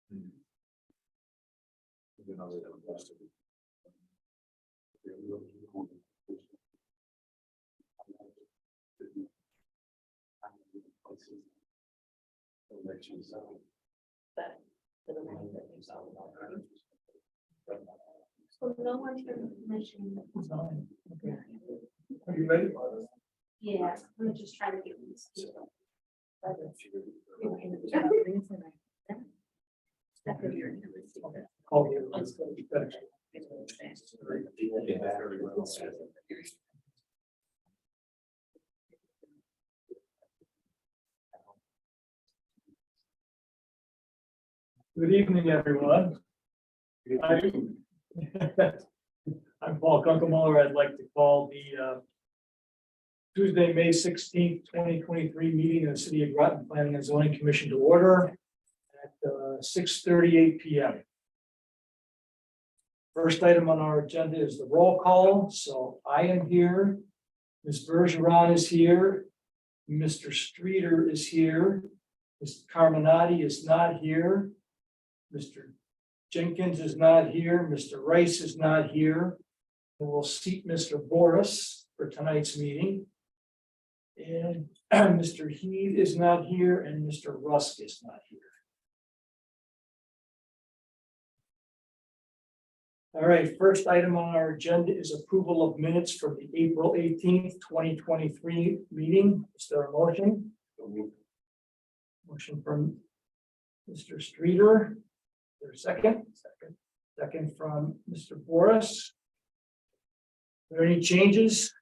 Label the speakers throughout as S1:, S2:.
S1: So no one's been mentioning.
S2: Okay. Are you ready?
S1: Yeah, I'm just trying to get this.
S2: Oh, yeah. Good evening, everyone. I'm Paul Kunkelmuller. I'd like to call the Tuesday, May 16th, 2023 meeting of the City of Groton Planning and Zoning Commission to order at 6:38 p.m. First item on our agenda is the roll call. So I am here. Ms. Bergeron is here. Mr. Streeter is here. Ms. Carminati is not here. Mr. Jenkins is not here. Mr. Rice is not here. And we'll seat Mr. Boris for tonight's meeting. And Mr. Heath is not here and Mr. Rusk is not here. All right, first item on our agenda is approval of minutes from the April 18th, 2023 meeting. Is there a motion? Motion from Mr. Streeter. Is there a second? Second from Mr. Boris. Are there any changes?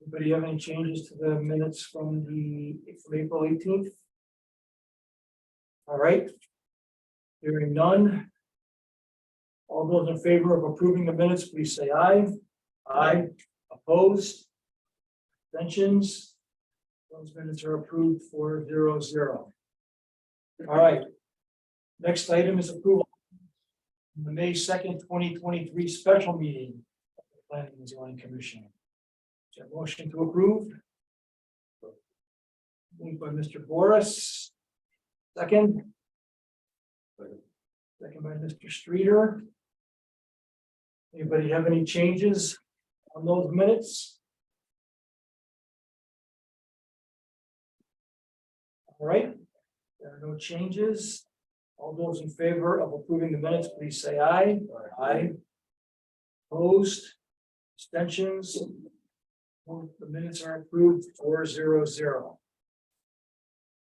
S2: Anybody have any changes to the minutes from April 18th? All right. Hearing none. All those in favor of approving the minutes, please say aye. Aye. Opposed? Abstentions? Those minutes are approved 4-0-0. All right. Next item is approval. The May 2nd, 2023 special meeting of the Planning and Zoning Commission. Is there a motion to approve? Moved by Mr. Boris. Second. Second by Mr. Streeter. Anybody have any changes on those minutes? All right, there are no changes. All those in favor of approving the minutes, please say aye. Aye. Opposed? Abstentions? The minutes are approved 4-0-0.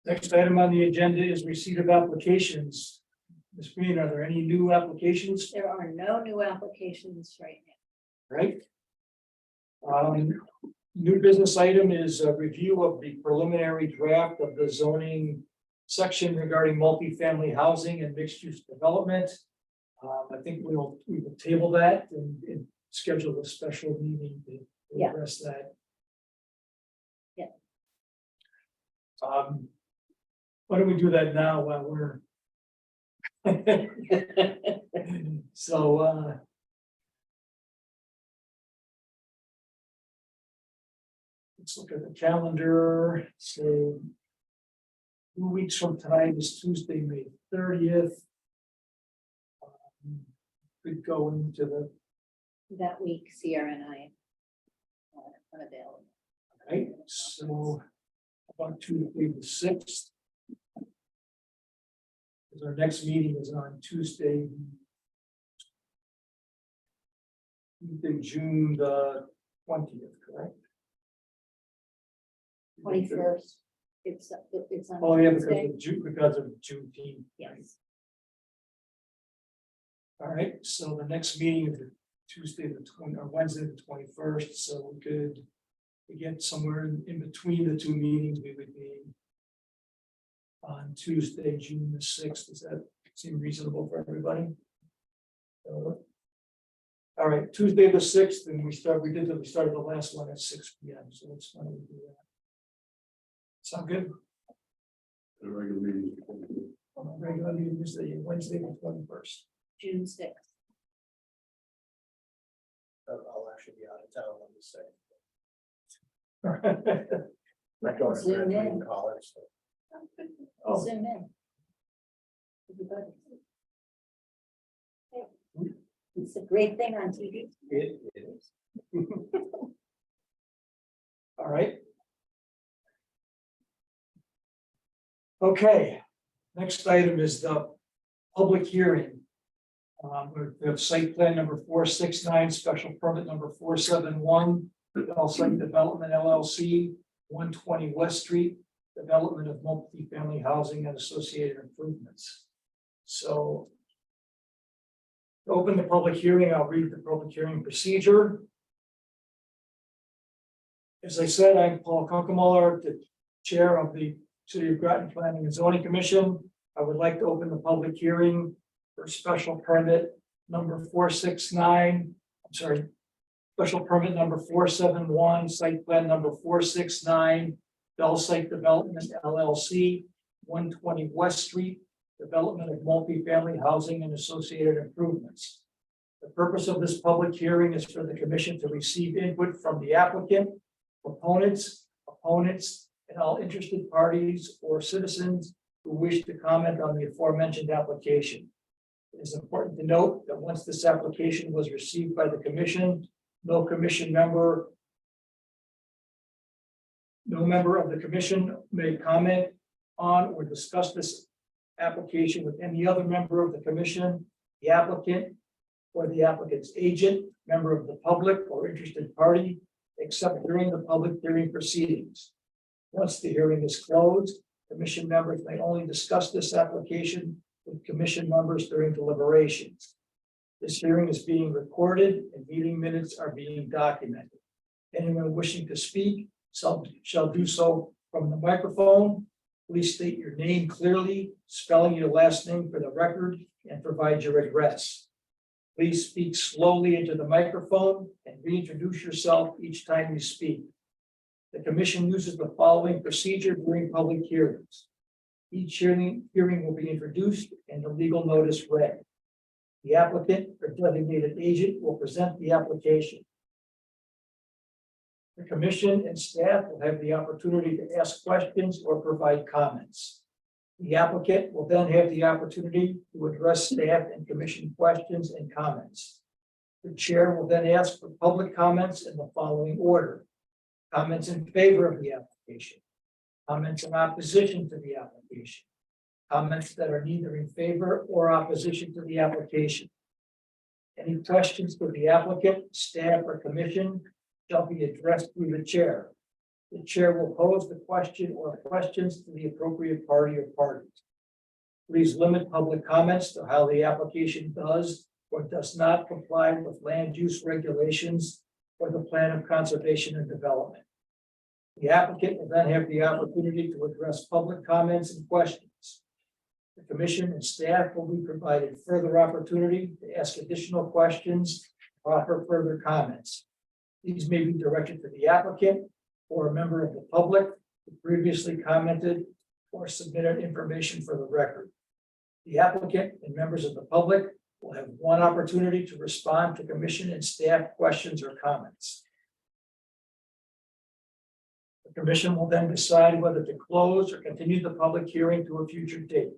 S2: Next item on the agenda is receipt of applications. Ms. Green, are there any new applications?
S1: There are no new applications right now.
S2: Right. New business item is a review of the preliminary draft of the zoning section regarding multifamily housing and mixed-use development. I think we will table that and schedule a special meeting to address that.
S1: Yeah.
S2: Why don't we do that now while we're so let's look at the calendar. So 2 weeks from tonight is Tuesday, May 30th. Could go into
S1: That week, Sierra and I are unavailable.
S2: right. So about Tuesday the 6th. Because our next meeting is on Tuesday, June the 20th, correct?
S1: 21st. It's on.
S2: Oh, yeah, because
S1: Tuesday.
S2: of Juneteenth.
S1: Yes.
S2: All right, so the next meeting is Tuesday the 20th or Wednesday the 21st, so we could get somewhere in between the two meetings. We would be on Tuesday, June the 6th. Does that seem reasonable for everybody? All right, Tuesday the 6th, and we started the last one at 6 p.m. So let's do that. Sound good?
S3: The regular meeting.
S2: Regular meeting is the Wednesday the 21st.
S1: June 6th.
S3: I'll actually be out of town on the 2nd. My daughter
S1: Zoom
S3: graduated
S1: in.
S3: college, so
S2: Oh,
S1: Zoom in. Everybody. It's a great thing on TV.
S3: it is.
S2: all right. Okay, next item is the public hearing. We have site plan number 469, special permit number 471, all site development LLC, 120 West Street, development of multi-family housing and associated improvements. So to open the public hearing, I'll read the public hearing procedure. As I said, I'm Paul Kunkemuller, the chair of the City of Groton Planning and Zoning Commission. I would like to open the public hearing for special permit number 469, I'm sorry, special permit number 471, site plan number 469, Bell Site Development LLC, 120 West Street, development of multifamily housing and associated improvements. The purpose of this public hearing is for the commission to receive input from the applicant, proponents, opponents, and all interested parties or citizens who wish to comment on the aforementioned application. It is important to note that once this application was received by the commission, no member of the commission may comment on or discuss this application with any other member of the commission, the applicant, or the applicant's agent, member of the public, or interested party, except during the public hearing proceedings. Once the hearing is closed, commission members may only discuss this application with commission members during deliberations. This hearing is being recorded and meeting minutes are being documented. Anyone wishing to speak shall do so from the microphone. Please state your name clearly, spelling your last name for the record, and provide your address. Please speak slowly into the microphone and reintroduce yourself each time you speak. The commission uses the following procedure during public hearings. Each hearing will be introduced and the legal notice read. The applicant or designated agent will present the application. The commission and staff will have the opportunity to ask questions or provide comments. The applicant will then have the opportunity to address staff and commission questions and comments. The chair will then ask for public comments in the following order. Comments in favor of the application. Comments in opposition to the application. Comments that are neither in favor or opposition to the application. Any questions for the applicant, staff, or commission shall be addressed through the chair. The chair will pose the question or questions to the appropriate party or parties. Please limit public comments to how the application does or does not comply with land use regulations or the plan of conservation and development. The applicant will then have the opportunity to address public comments and questions. The commission and staff will be provided further opportunity to ask additional questions, or offer further comments. These may be directed to the applicant or a member of the public who previously commented or submitted information for the record. The applicant and members of the public will have one opportunity to respond to commission and staff questions or comments. The commission will then decide whether to close or continue the public hearing to a future date.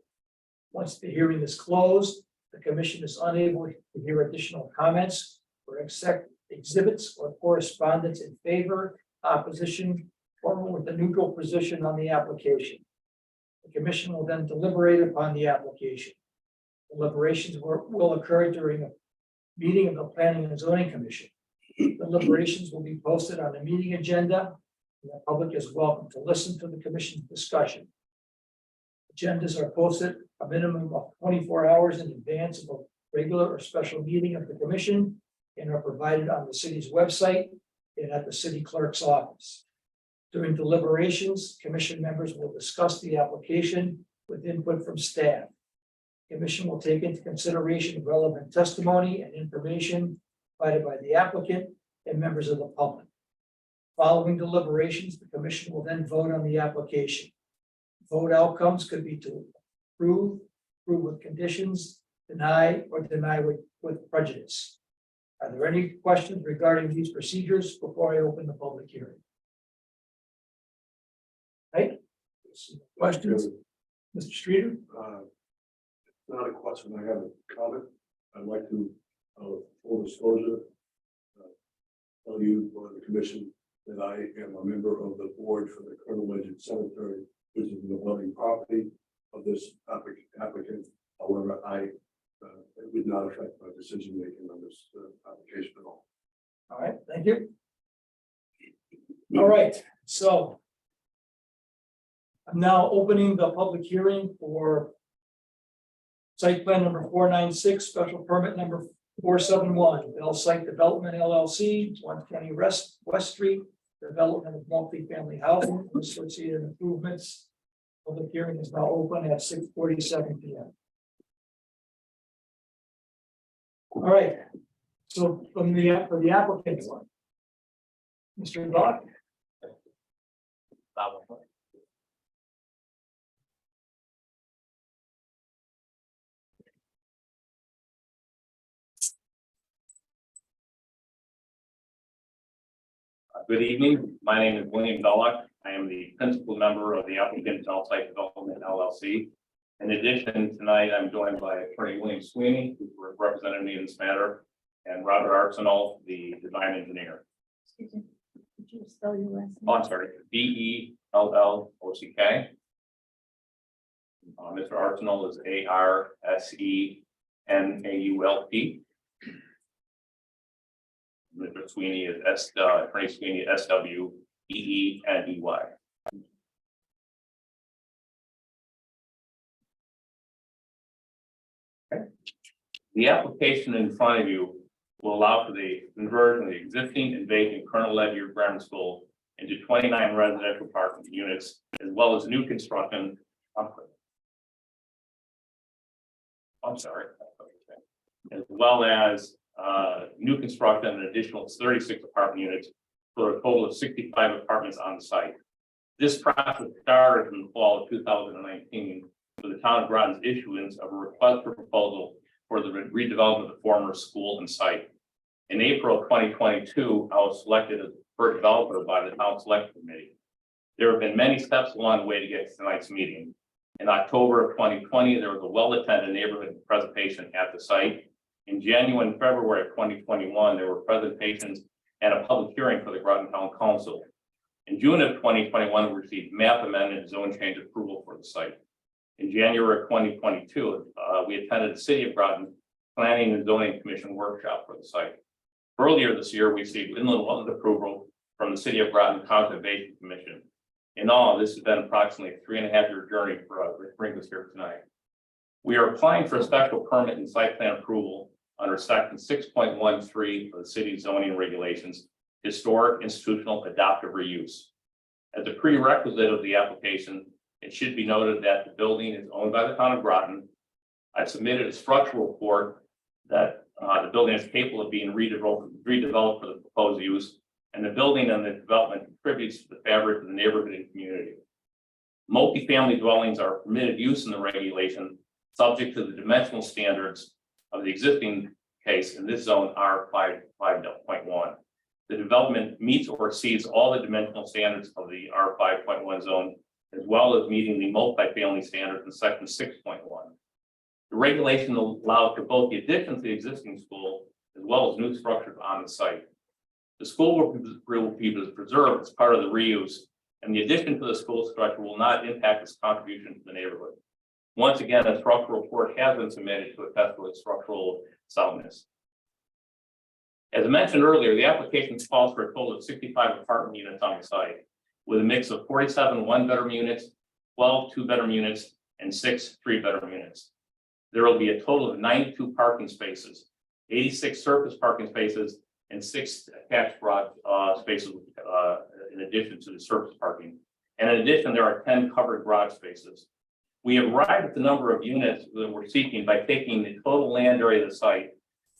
S2: Once the hearing is closed, the commission is unable to hear additional comments or accept exhibits or correspondence in favor, opposition, or with a neutral position on the application. The commission will then deliberate upon the application. Deliberations will occur during a meeting of the Planning and Zoning Commission. Deliberations will be posted on the meeting agenda, and the public is welcome to listen to the commission's discussion. Agendas are posted a minimum of 24 hours in advance of a regular or special meeting of the commission and are provided on the city's website and at the city clerk's office. During deliberations, commission members will discuss the application with input from staff. Commission will take into consideration relevant testimony and information provided by the applicant and members of the public. Following deliberations, the commission will then vote on the application. Vote outcomes could be to approve with conditions, deny, or deny with prejudice. Are there any questions regarding these procedures before I open the public hearing? Questions, Mr. Streeter?
S3: Not a question, I have a comment. I'd like to, full disclosure, tell you or the commission that I am a member of the board for the Colonel Legend Cemetery, which is the building property of this applicant. However, it would not affect my decision making on this application at all.
S2: All right, thank you. All right, so I'm now opening the public hearing for site plan number 496, special permit number 471, Bell Site Development LLC, 120 West Street, development of multifamily housing and associated improvements. Public hearing is now open at 6:47 p.m. All right, so for the applicant one, Mr. Bach.
S4: Good evening. My name is William Belloc. I am the principal member of the applicant Bell Site Development LLC. In addition, tonight I'm joined by Attorney William Sweeney, who represented me in this matter, and Robert Arsenal, the design engineer.
S1: Excuse me, could you spell your last name?
S4: Oh, I'm sorry, BELLOCK. Mr. Arsenal is ARSENAULT. Mr. Sweeney is Attorney Sweeney SWEENEY. Okay. The application in front of you will allow for the conversion of the existing and vacant Colonel Ledyard Grammar School into 29 residential apartment units, as well as new construction. I'm sorry. As well as new construction and an additional 36 apartment units for a total of 65 apartments on the site. This process started in the fall of 2019 with the town of Groton's issuance of a request for proposal for the redevelopment of the former school and site. In April of 2022, I was selected as the first developer by the town selection committee. There have been many steps along the way to get to tonight's meeting. In October of 2020, there was a well-attended neighborhood presentation at the site. In January and February of 2021, there were presentations and a public hearing for the Groton Town Council. In June of 2021, we received map amendment and zone change approval for the site. In January of 2022, we attended the City of Groton Planning and Zoning Commission workshop for the site. Earlier this year, we received inland wetland approval from the City of Groton Conservation Commission. In all, this has been approximately a 3.5-year journey for us to bring us here tonight. We are applying for a special permit and site plan approval under section 6.13 of the city zoning regulations, historic institutional adaptive reuse. As a prerequisite of the application, it should be noted that the building is owned by the town of Groton. I submitted a structural report that the building is capable of being redeveloped for the proposed use, and the building and the development contributes to the fabric of the neighborhood and community. Multifamily dwellings are permitted use in the regulation, subject to the dimensional standards of the existing case in this zone R5.1. The development meets or exceeds all the dimensional standards of the R5.1 zone, as well as meeting the multifamily standards in section 6.1. The regulation allows for both the addition to the existing school as well as new structures on the site. The school will be preserved as part of the reuse, and the addition to the school structure will not impact its contribution to the neighborhood. Once again, a structural report has been submitted to attest to its structural soundness. As I mentioned earlier, the application calls for a total of 65 apartment units on the site, with a mix of 47 one-bedroom units, 12 two-bedroom units, and 6 three-bedroom units. There will be a total of 92 parking spaces, 86 surface parking spaces, and 6 attached garage spaces in addition to the surface parking. And in addition, there are 10 covered garage spaces. We have arrived at the number of units that we're seeking by taking the total land area of the site,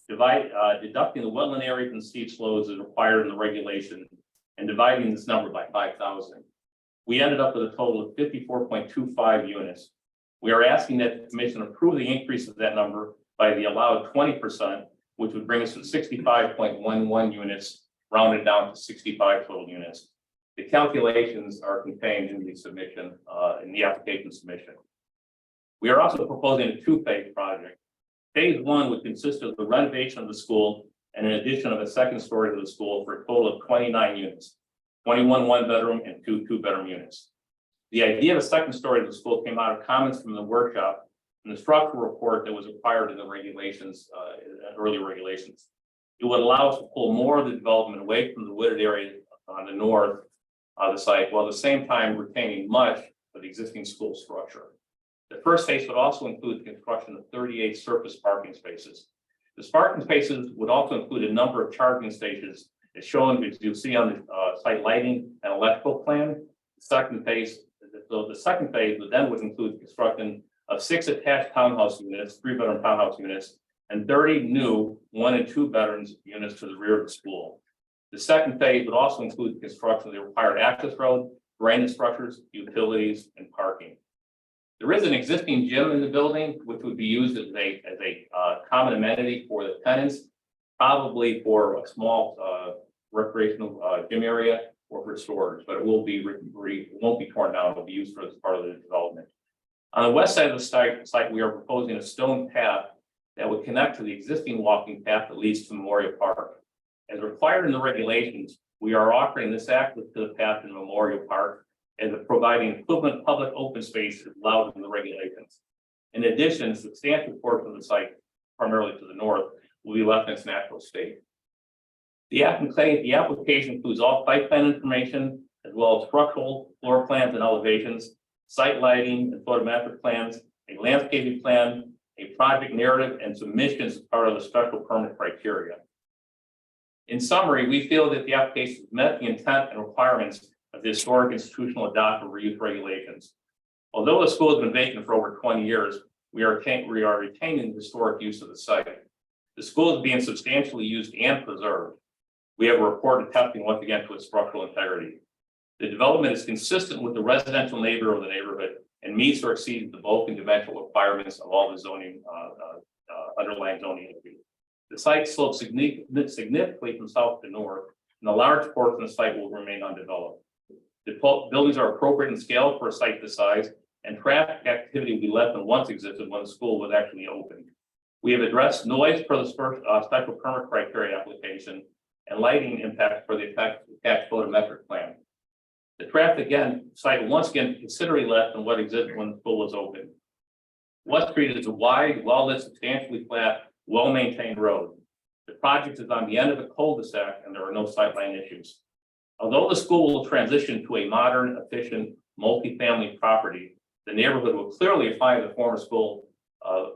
S4: deducting the wetland area and steep slopes as required in the regulation, and dividing this number by 5,000. We ended up with a total of 54.25 units. We are asking that the commission approve the increase of that number by the allowed 20%, which would bring us to 65.11 units, rounded down to 65 total units. The calculations are contained in the submission, in the application submission. We are also proposing a two-phase project. Phase one would consist of the renovation of the school and an addition of a second story to the school for a total of 29 units, 21 one-bedroom and 2 two-bedroom units. The idea of a second story to the school came out of comments from the workshop and the structural report that was required in the regulations, earlier regulations. It would allow us to pull more of the development away from the wooded area on the north of the site, while at the same time retaining much of the existing school structure. The first phase would also include the construction of 38 surface parking spaces. The parking spaces would also include a number of charging stations, as shown, as you'll see on the site lighting and electrical plan. The second phase would include construction of 6 attached townhouse units, 3-bedroom townhouse units, and 30 new 1 and 2 bedrooms units to the rear of the school. The second phase would also include the construction of the required access road, drainage structures, utilities, and parking. There is an existing gym in the building, which would be used as a common amenity for the tenants, probably for a small recreational gym area or for storage, but it will be it won't be torn down. It will be used for as part of the development. On the west side of the site, we are proposing a stone path that would connect to the existing walking path that leads to Memorial Park. As required in the regulations, we are offering this access to the path in Memorial Park and providing equivalent public open space as allowed in the regulations. In addition, a substantial portion of the site, primarily to the north, will be left in its natural state. The application includes all site plan information, as well as structural, floor plans and elevations, site lighting and photometric plans, a landscaping plan, a project narrative, and submissions as part of the special permit criteria. In summary, we feel that the application has met the intent and requirements of the historic institutional adopted reuse regulations. Although the school has been vacant for over 20 years, we are retaining the historic use of the site. The school is being substantially used and preserved. We have a report attesting once again to its structural integrity. The development is consistent with the residential neighborhood of the neighborhood and meets or exceeds the bulk and dimensional requirements of all the zoning underlying zoning issues. The site slopes significantly from south to north, and a large portion of the site will remain undeveloped. The buildings are appropriate in scale for a site this size, and traffic activity will be less than once existed when the school was actually opened. We have addressed noise for the first special permit criteria application and lighting impact for the attached photometric plan. The traffic site will once again considerably less than what existed when the school was open. West Street is a wide, well-lit, substantially flat, well-maintained road. The project is on the end of a cul-de-sac and there are no sightline issues. Although the school will transition to a modern, efficient, multi-family property, the neighborhood will clearly find the former school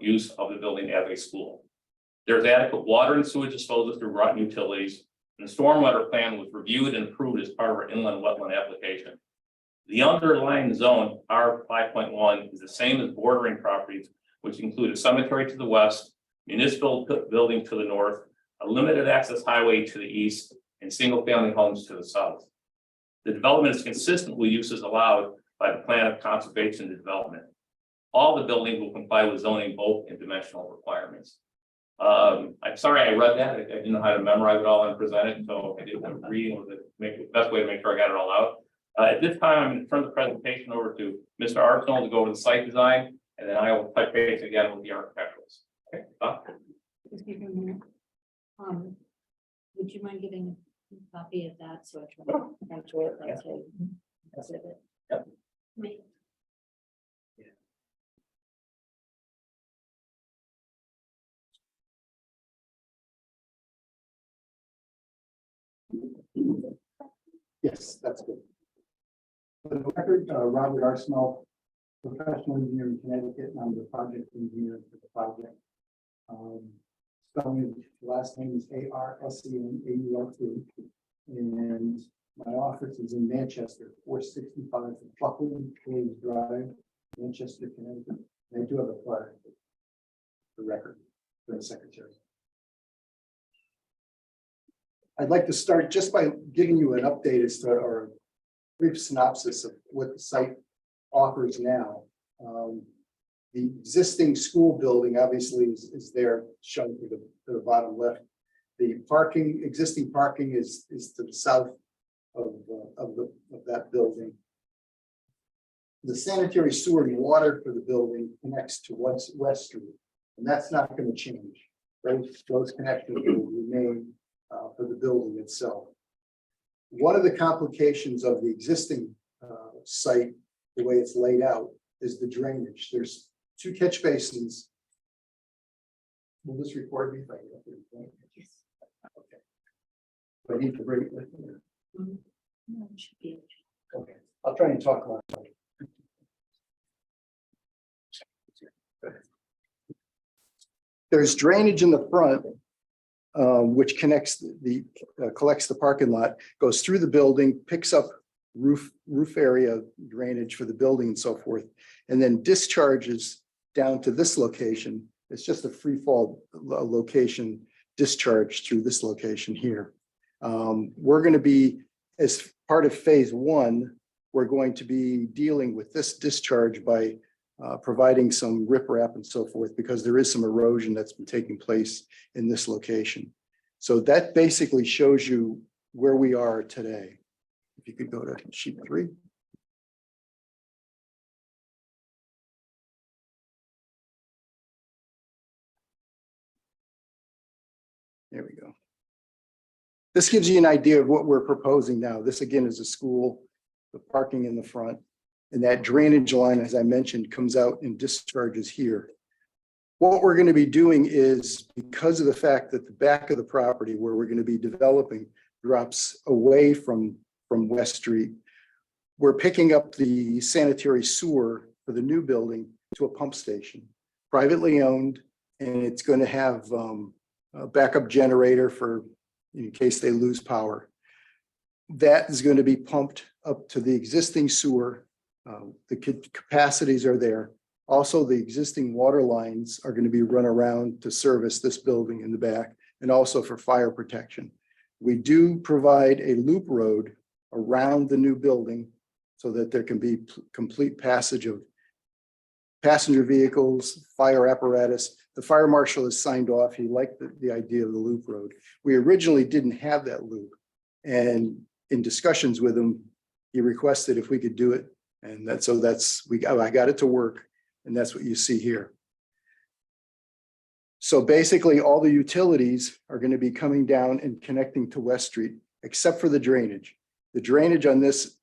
S4: use of the building as a school. There's adequate water and sewage disposal through Groton Utilities, and the stormwater plan was reviewed and approved as part of our inland wetland application. The underlying zone, R5.1, is the same as bordering properties, which include a cemetery to the west, municipal building to the north, a limited access highway to the east, and single-family homes to the south. The development is consistent with uses allowed by the plan of conservation and development. All the buildings will comply with zoning bulk and dimensional requirements. I'm sorry I read that. I didn't know how to memorize it all and present it, so I did some reading with it, make the best way to make sure I got it all out. At this time, I'm going to turn the presentation over to Mr. Arsenal to go over the site design, and then I will touch base again with the architecturals. Okay, Bob?
S1: Excuse me. Would you mind giving a copy of that so I can enjoy it? That's it. That's it.
S2: Yep.
S1: Me.
S5: Yes, that's good. For the record, Robert Arsenal, professional engineer in Connecticut, and I'm the project engineer for the project. Spelling of the last name is Arsenault, and my office is in Manchester, 465 Buckland Caves Drive, Manchester, Connecticut. And I do have a flyer for the record for the secretary. I'd like to start just by giving you an update as to, or a brief synopsis of what the site offers now. The existing school building obviously is there, shown to the bottom left. The existing parking is to the south of that building. The sanitary sewer and water for the building connects to West Street, and that's not going to change. Those connections will remain for the building itself. One of the complications of the existing site, the way it's laid out, is the drainage. There's 2 catch basins. Will this record me if I get up there?
S1: Yes.
S5: Okay. Do I need to bring it with me?
S1: No, it should be.
S5: Okay, I'll try and talk loud. There's drainage in the front, which connects collects the parking lot, goes through the building, picks up roof area drainage for the building and so forth, and then discharges down to this location. It's just a free fall location discharge through this location here. We're going to be, as part of phase 1, we're going to be dealing with this discharge by providing some riprap and so forth, because there is some erosion that's been taking place in this location. So that basically shows you where we are today. If you could go to sheet 3. There we go. This gives you an idea of what we're proposing now. This again is a school, the parking in the front, and that drainage line, as I mentioned, comes out and discharges here. What we're going to be doing is, because of the fact that the back of the property where we're going to be developing drops away from West Street, we're picking up the sanitary sewer for the new building to a pump station, privately owned, and it's going to have a backup generator for in case they lose power. That is going to be pumped up to the existing sewer. The capacities are there. Also, the existing water lines are going to be run around to service this building in the back, and also for fire protection. We do provide a loop road around the new building so that there can be complete passage of passenger vehicles, fire apparatus. The fire marshal has signed off. He liked the idea of the loop road. We originally didn't have that loop, and in discussions with him, he requested if we could do it, and I got it to work, and that's what you see here. So basically, all the utilities are going to be coming down and connecting to West Street, except for the drainage. The drainage on this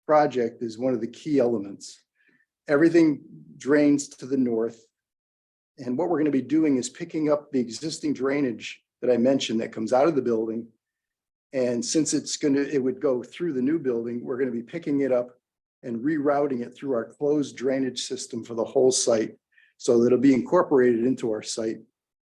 S5: project is one of the key elements. Everything drains to the north. And what we're going to be doing is picking up the existing drainage that I mentioned that comes out of the building. And since it would go through the new building, we're going to be picking it up and rerouting it through our closed drainage system for the whole site, so that it'll be incorporated into our site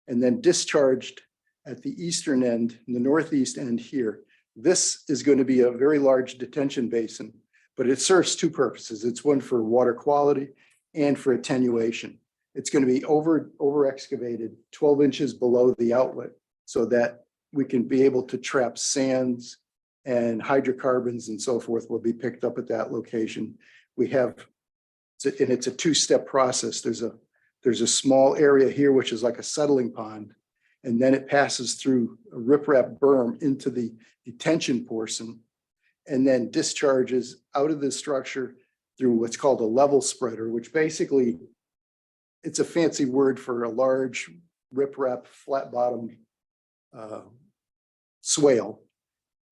S5: and then discharged at the eastern end, in the northeast end here. This is going to be a very large detention basin, but it serves 2 purposes. It's one for water quality and for attenuation. It's going to be over excavated 12 inches below the outlet, so that we can be able to trap sands and hydrocarbons and so forth will be picked up at that location. We have, and it's a 2-step process. There's a small area here, which is like a settling pond, and then it passes through a riprap berm into the detention portion, and then discharges out of the structure through what's called a level spreader, which basically, it's a fancy word for a large riprap flat bottom swale.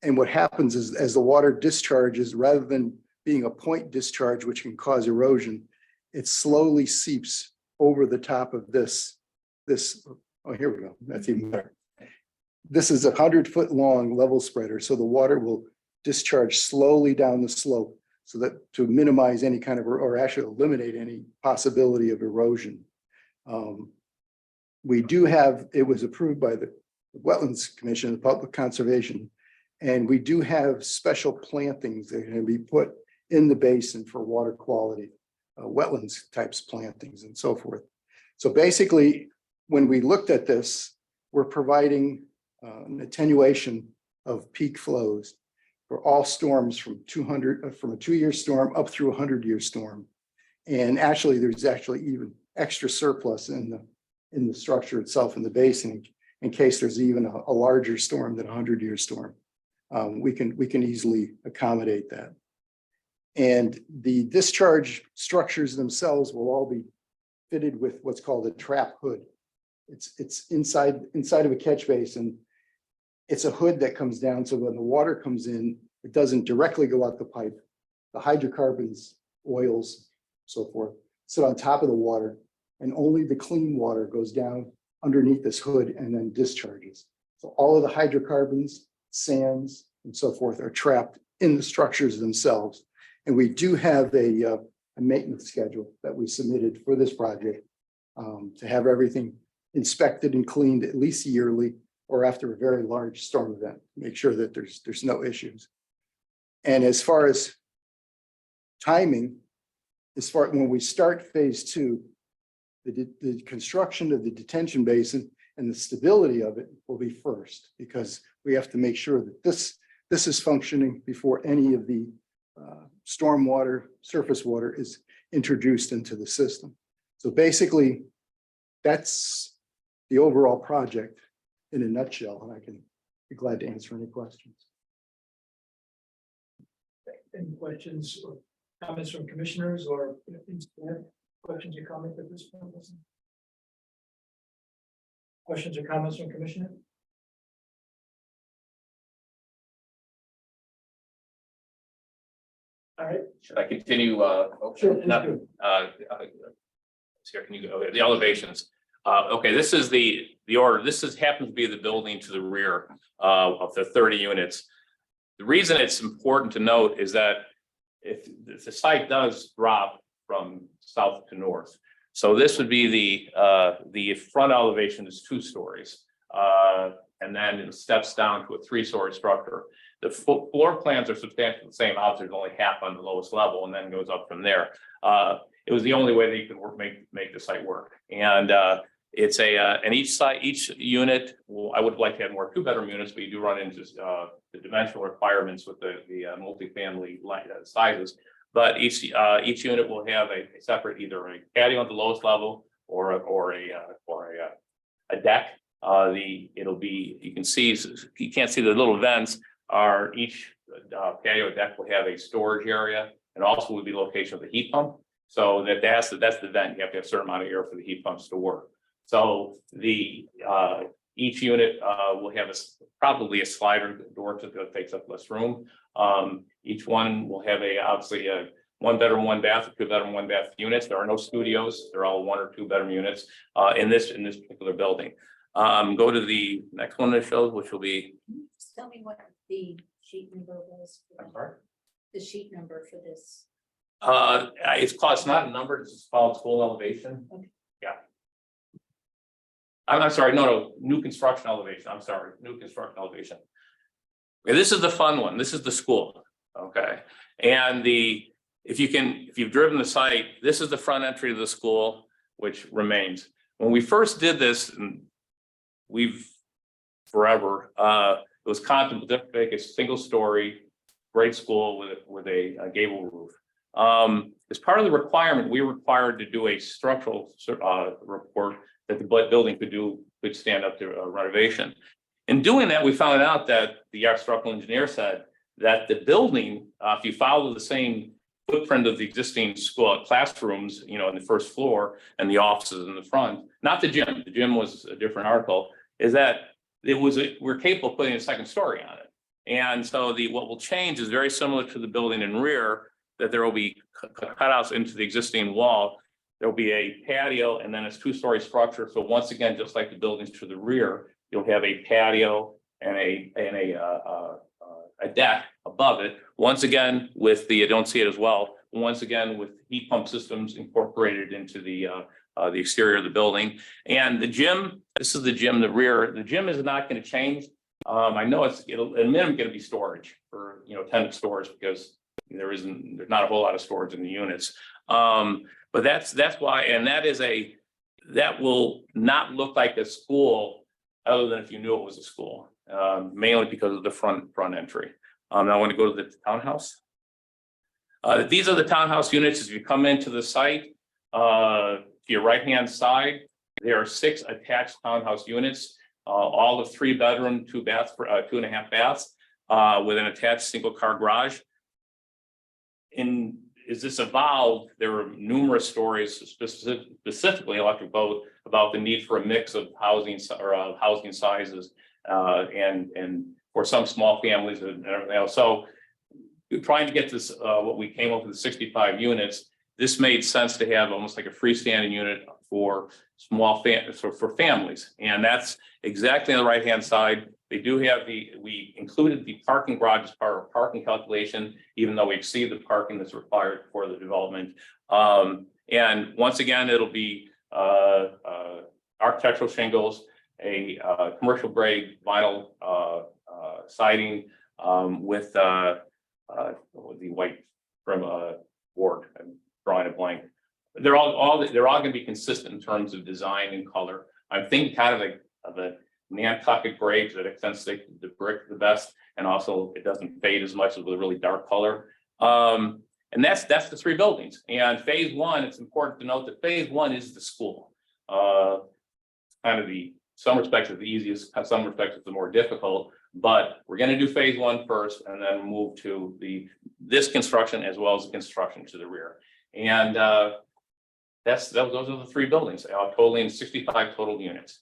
S5: And what happens is, as the water discharges, rather than being a point discharge, which can cause erosion, it slowly seeps over the top of this. Oh, here we go. That's even better. This is a 100-foot long level spreader. So the water will discharge slowly down the slope, so that to minimize any kind of, or actually eliminate any possibility of erosion. We do have, it was approved by the Wetlands Commission, the Public Conservation, and we do have special plantings that are going to be put in the basin for water quality, wetlands types plantings and so forth. So basically, when we looked at this, we're providing an attenuation of peak flows for all storms from a 2-year storm up through a 100-year storm. And actually, there's actually even extra surplus in the structure itself in the basin, in case there's even a larger storm than a 100-year storm. we can easily accommodate that. And the discharge structures themselves will all be fitted with what's called a trap hood. It's inside of a catch basin. It's a hood that comes down, so when the water comes in, it doesn't directly go out the pipe. The hydrocarbons, oils, so forth, sit on top of the water, and only the clean water goes down underneath this hood and then discharges. So all of the hydrocarbons, sands, and so forth are trapped in the structures themselves. And we do have a maintenance schedule that we submitted for this project to have everything inspected and cleaned at least yearly or after a very large storm event, make sure that there's no issues. And as far as timing, when we start phase 2, the construction of the detention basin and the stability of it will be first, because we have to make sure that this is functioning before any of the storm water, surface water is introduced into the system. So basically, that's the overall project in a nutshell, and I can be glad to answer any questions.
S2: Any questions or comments from commissioners or questions or comments at this point? Questions or comments from commissioner? All right.
S4: Should I continue?
S2: Sure, please
S4: Not-
S2: do.
S4: Here, can you go, the elevations. Okay, this is the order. This happens to be the building to the rear of the 30 units. The reason it's important to note is that if the site does drop from south to north, so this would be the front elevation is 2 stories, and then it steps down to a 3-story structure. The floor plans are substantially the same. Obviously, there's only half on the lowest level, and then goes up from there. It was the only way that you could make the site work, and it's and each unit. Well, I would like to have more 2-bedroom units, but you do run into the dimensional requirements with the multifamily sizes. But each unit will have a separate, either a patio at the lowest level or a deck. It'll be, you can see, you can't see the little vents. Each patio deck will have a storage area, and also would be location of the heat pump. So that's the vent. You have to have a certain amount of air for the heat pumps to work. So each unit will have probably a slider door that takes up less room. Each one will have obviously a 1-bedroom, 1-bath, 2-bedroom, 1-bath units. There are no studios. They're all 1 or 2-bedroom units in this particular building. Go to the next one that shows, which will be.
S1: Just tell me what the sheet number was.
S4: I'm sorry.
S1: The sheet number for this.
S4: It's not a number. It's called school elevation.
S1: Okay.
S4: Yeah. I'm sorry. No, new construction elevation. I'm sorry, new construction elevation. Okay, this is the fun one. This is the school. Okay, and if you've driven the site, this is the front entry to the school, which remains. When we first did this, and forever, it was contemplated to make a 1-story grade school with a gable roof. As part of the requirement, we were required to do a structural report that the building could stand up to renovation. In doing that, we found out that the structural engineer said that the building, if you follow the same footprint of the existing school classrooms, in the first floor and the offices in the front, not the gym was a different article, is that we're capable of putting a 2nd story on it. And so what will change is very similar to the building in rear, that there will be cutouts into the existing wall. There'll be a patio, and then it's 2-story structure. So once again, just like the buildings to the rear, you'll have a patio and a deck above it. Once again, you don't see it as well. Once again, with heat pump systems incorporated into the exterior of the building. And the gym, this is the gym, the rear. The gym is not going to change. I know it'll at minimum going to be storage for tenant storage, because there's not a whole lot of storage in the units. But that's why, and that will not look like a school other than if you knew it was a school, mainly because of the front entry. Now I want to go to the townhouse. These are the townhouse units. As you come into the site, to your right-hand side, there are 6 attached townhouse units, all of 3-bedroom, 2-bath, 2.5 baths. with an attached single car garage. As this evolved, there were numerous stories specifically electric boat about the need for a mix of housing or housing sizes and for some small families and everything else. So trying to get this, what we came up with 65 units, this made sense to have almost like a freestanding unit for small for families. And that's exactly on the right-hand side. They do have we included the parking garage as part of our parking calculation, even though we exceed the parking that's required for the development. And once again, it'll be architectural shingles, a commercial grade vinyl siding with the white from board. I'm drawing a blank. They're all going to be consistent in terms of design and color. I'm thinking kind of a Nantucket gray that accentuates the brick the best, and also it doesn't fade as much as with a really dark color. And that's the three buildings. And phase one, it's important to note that phase one is the school. Kind of some respects it's the easiest, some respects it's the more difficult. But we're going to do phase one first, and then move to this construction as well as the construction to the rear. And those are the three buildings, totaling 65 total units.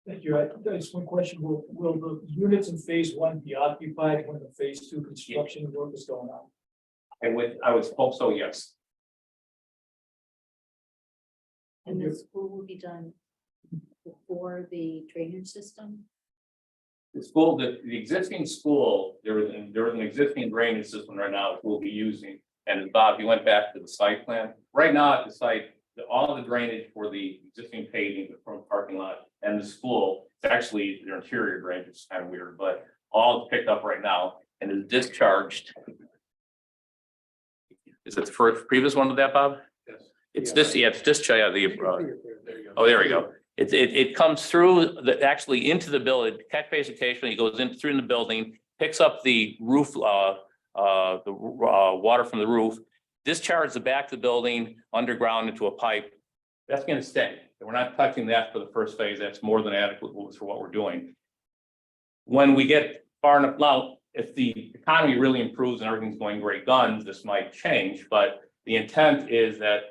S2: Thank you. Just one question. Will the units in phase one be occupied when the phase two construction work is going on?
S4: I would hope so, yes.
S1: And the school will be done before the drainage system?
S4: The school, the existing school, there was an existing drainage system right now we'll be using. And Bob, you went back to the site plan. Right now at the site, all the drainage for the existing paving from the parking lot and the school, it's actually their interior drainage, it's kind of weird, but all picked up right now and is discharged. Is it the first previous one of that, Bob?
S3: Yes.
S4: It's it's discharged.
S3: There you go.
S4: Oh, there we go. It comes through actually into the building, catch basin occasionally, it goes in through the building, picks up the roof, the water from the roof, discharges the back of the building underground into a pipe. That's going to stay. We're not touching that for the first phase. That's more than adequate for what we're doing. When we get far enough, now, if the economy really improves and everything's going great guns, this might change, but the intent is that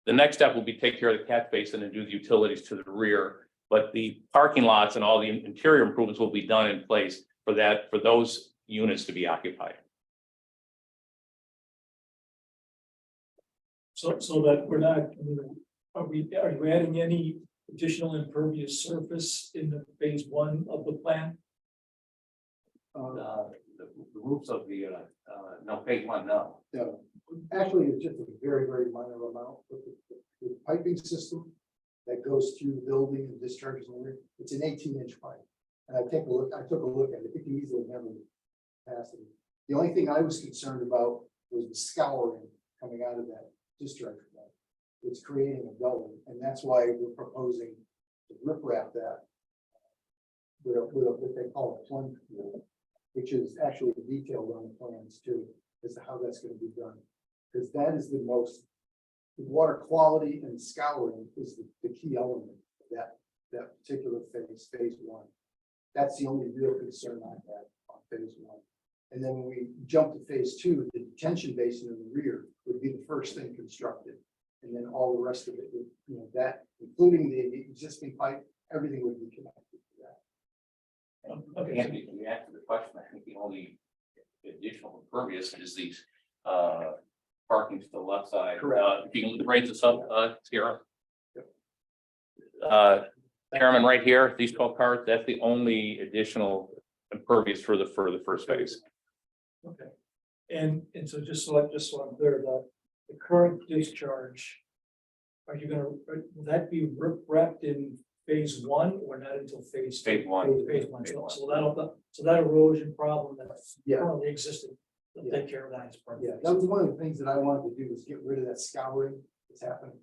S4: the next step will be take care of the catch basin and do the utilities to the rear, but the parking lots and all the interior improvements will be done in place for those units to be occupied.
S2: So that we're not, are you adding any additional impervious surface in the phase one of the plan?
S4: The roofs of the no phase one, no.
S5: No, actually, it's just a very, very minor amount, but the piping system that goes through the building and discharges in the rear, it's an 18-inch pipe. And I took a look at it, it can easily handle the capacity. The only thing I was concerned about was the scouring coming out of that discharge pipe. It's creating a gully, and that's why we're proposing to riprap that with what they call a plunge pool, which is actually detailed on the plans too, as to how that's going to be done. Because that is the water quality and scouring is the key element of that particular phase one. That's the only real concern I had on phase one. And then when we jump to phase two, the detention basin in the rear would be the first thing constructed. And then all the rest of it, that, including the existing pipe, everything would be connected to that.
S2: Okay.
S4: Andy, to answer the question, I think the only additional impervious is the parking to the left side.
S5: Correct.
S4: If you can raise this up, Tara. Chairman, right here, these 12 cars, that's the only additional impervious for the first phase.
S2: Okay. And so just so I'm clear about the current discharge, will that be wrapped in phase one or not until phase two?
S4: Phase one.
S2: Phase one.
S4: Phase one.
S2: So that erosion problem that's
S5: Yeah.
S2: currently existed, they'll
S5: Yeah.
S2: take care of that as part of
S5: Yeah,
S2: phase
S5: that was one of the things that I wanted to do was get rid of that scouring that's happening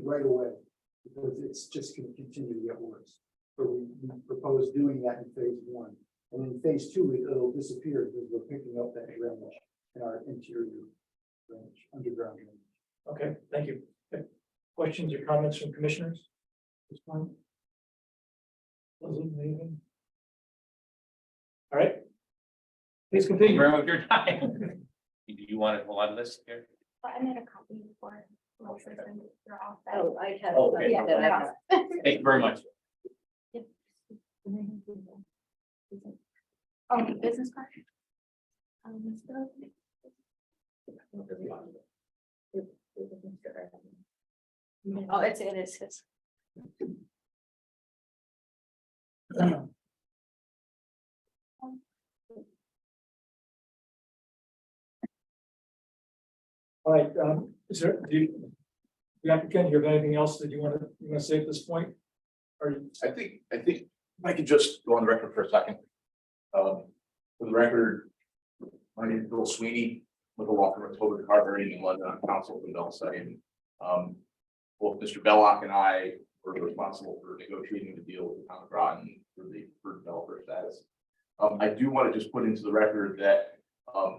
S5: right away, because it's just going to continue to get worse. So we propose doing that in phase one, and in phase two, it'll disappear because we're picking up that drainage in our interior drainage, underground drainage.
S2: Okay, thank you. Okay. Questions or comments from commissioners? This one? Wasn't anything? All right. Please
S4: Thank you
S2: continue.
S4: very much for your time. Do you want to hold on to this here?
S6: I made a copy before. Most of them, they're all set.
S1: Oh, I have.
S4: Oh, okay.
S6: Yeah,
S1: that I
S6: they're
S1: have.
S6: all set.
S4: Thank you very much.
S6: Oh, the business card? So- Oh, it is.
S2: All right, is there, the applicant, you have anything else that you want to say at this point? Or
S7: I think if I could just go on the record for a second. For the record, my name is Bill Sweeney with the law firm of Tobin Carberry in London, on counsel for Bell site. Both Mr. Belloc and I were responsible for negotiating the deal with the town of Groton for developer status. I do want to just put into the record that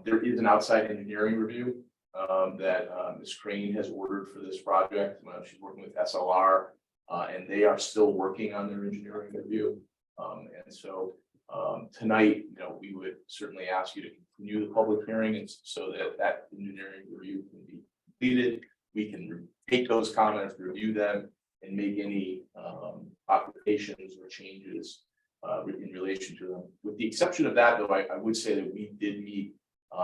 S7: there is an outside engineering review that Ms. Crane has ordered for this project. She's working with SLR. And they are still working on their engineering review. And so tonight, we would certainly ask you to continue the public hearing and so that engineering review can be completed. We can take those comments, review them, and make any modifications or changes in relation to them. With the exception of that, though, I would say that we did meet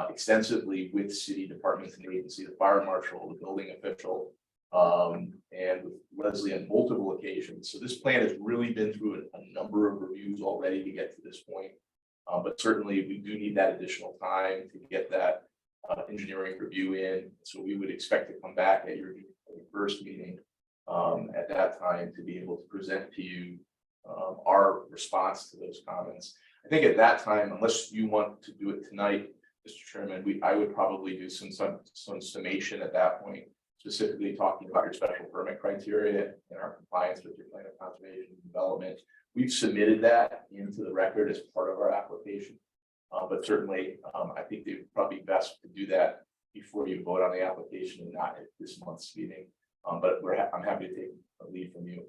S7: extensively with city departments and agency, the fire marshal, the building official, and with Leslie on multiple occasions. So this plan has really been through a number of reviews already to get to this point. But certainly we do need that additional time to get that engineering review in. So we would expect to come back at your first meeting at that time to be able to present to you our response to those comments. I think at that time, unless you want to do it tonight, Mr. Chairman, I would probably do some summation at that point, specifically talking about your special permit criteria and our compliance with your plan of conservation and development. We've submitted that into the record as part of our application. But certainly, I think it would probably be best to do that before you vote on the application and not at this month's meeting. But I'm happy to take a lead from you.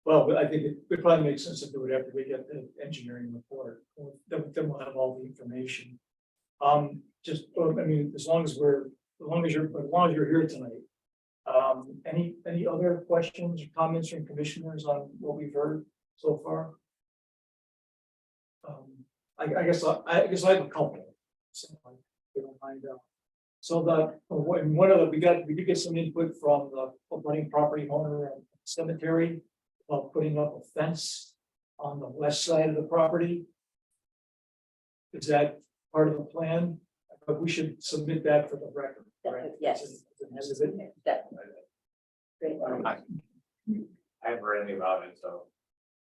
S2: well, I think it would probably make sense to do it after we get the engineering report. Then we'll have all the information. I mean, as long as you're here tonight. Any other questions or comments from commissioners on what we've heard so far? I guess I have a couple. So I don't mind. So we did get some input from the abutting property owner and cemetery about putting up a fence on the west side of the property. Is that part of the plan? But we should submit that for the record. Right?
S1: Yes.
S2: Is it?
S1: Definitely. Great.
S4: I haven't heard anything about it, so.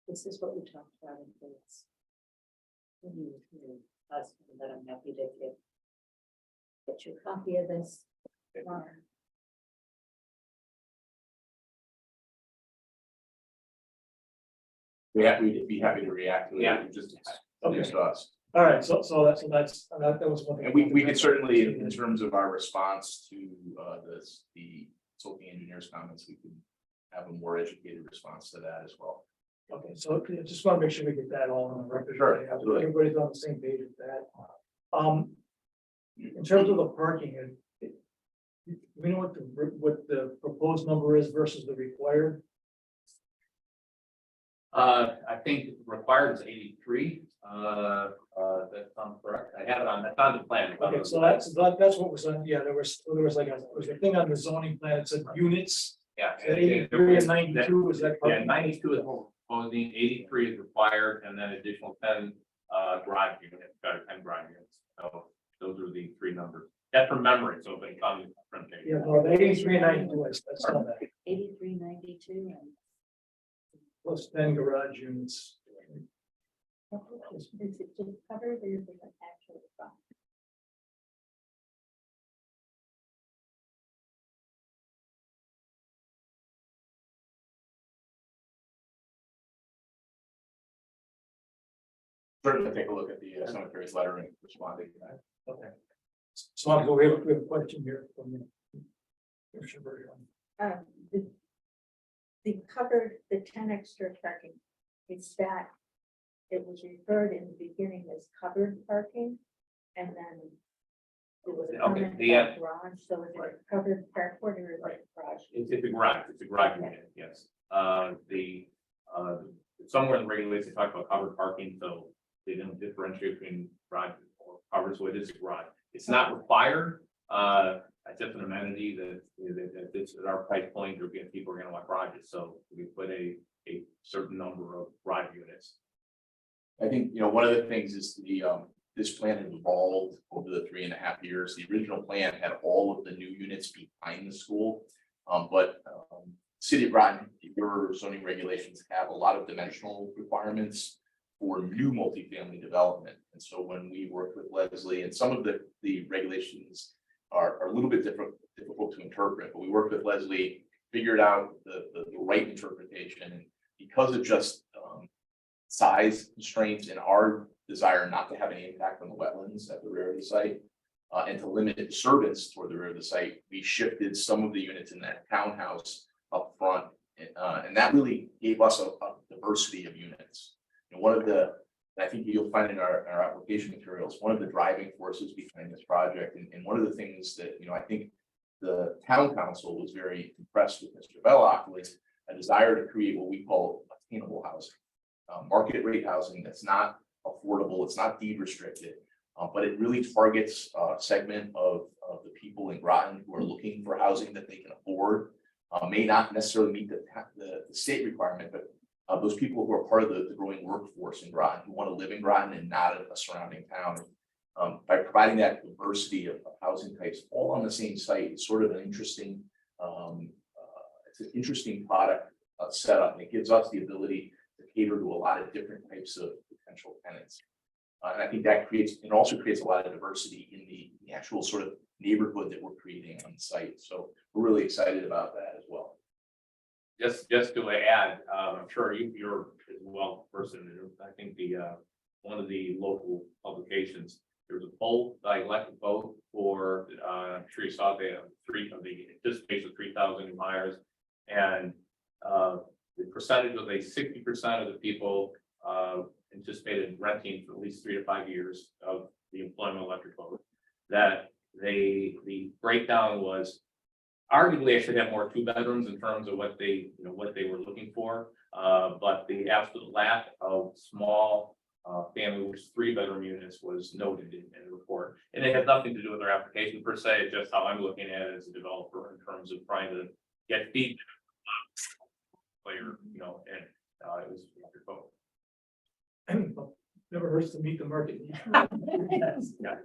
S1: This is what we talked about in this. That I'm happy to get you a copy of this.
S7: We'd be happy to react to it.
S4: Yeah.
S7: Just
S2: Okay.
S7: to us.
S2: All right, so that was one thing.
S7: And we could certainly, in terms of our response to the consulting engineer's comments, we could have a more educated response to that as well.
S2: Okay, so I just want to make sure we get that all on the record.
S7: Sure, absolutely.
S2: Everybody's on the same page with that. In terms of the parking, we know what the proposed number is versus the required.
S4: I think required is 83. That sounds correct. I have it on, that's on the plan.
S2: Okay, so that's what was on, yeah, there was a thing on the zoning plan, it said units,
S4: Yeah.
S2: 83 and 92, is that?
S4: Yeah, 92 is proposing, 83 is required, and then additional 10 garage units, 10 garage units. So those are the three numbers. That's from memory, so if it comes from page.
S2: Yeah, no, the 83 and 92, I saw that,
S1: 8392 and.
S2: plus 10 garage units.
S1: Is it just covered or is it actually?
S7: Certainly take a look at the cemetery's letter and responding to that.
S2: Okay. So we have a question here from Commissioner Bergeron.
S8: The covered, the 10 extra parking, is that
S1: it was referred in the beginning as covered parking, and then it was a
S4: Okay,
S1: common garage, so is it a covered carport or is it a garage?
S4: It's a garage, unit, yes. Somewhere in the regulations, they talk about covered parking, so they don't differentiate between garage or covered, so it is a garage. It's not required, it's just an amenity that it's at our price point, people are gonna want garages, so we put a certain number of garage units.
S7: I think, one of the things is this plan has evolved over the 3.5 years. The original plan had all of the new units behind the school. But City of Groton, your zoning regulations have a lot of dimensional requirements for new multifamily development. And so when we worked with Leslie, and some of the regulations are a little bit difficult to interpret, but we worked with Leslie, figured out the right interpretation. And because of just size constraints and our desire not to have any impact on the wetlands at the rear of the site, and to limit disturbance toward the rear of the site, we shifted some of the units in that townhouse up front. And that really gave us a diversity of units. And one of the, I think you'll find in our application materials, one of the driving forces behind this project, and one of the things that, I think the town council was very impressed with Mr. Belloc, was a desire to create what we call attainable housing. Market rate housing that's not affordable, it's not deed restricted, but it really targets a segment of the people in Groton who are looking for housing that they can afford. May not necessarily meet the state requirement, but those people who are part of the growing workforce in Groton, who want to live in Groton and not a surrounding town. By providing that diversity of housing types all on the same site, it's sort of an interesting, it's an interesting product setup, and it gives us the ability to cater to a lot of different types of potential tenants. And I think that also creates a lot of diversity in the actual sort of neighborhood that we're creating on the site. So we're really excited about that as well.
S4: Just to add, I'm sure you're as well person. I think one of the local publications, there's a vote, elected vote for, I'm sure you saw the anticipation of 3,000 in Myers, and the percentage was 60% of the people anticipated renting for at least 3 to 5 years of the employment electric vote. That the breakdown was arguably I should have more 2 bedrooms in terms of what they were looking for, but the absolute lack of small family, which 3-bedroom units, was noted in the report. And it has nothing to do with their application per se, it's just how I'm looking at it as a developer in terms of trying to get feedback. Player, and it was electric vote.
S2: Never hurts to meet the market.
S4: Yeah.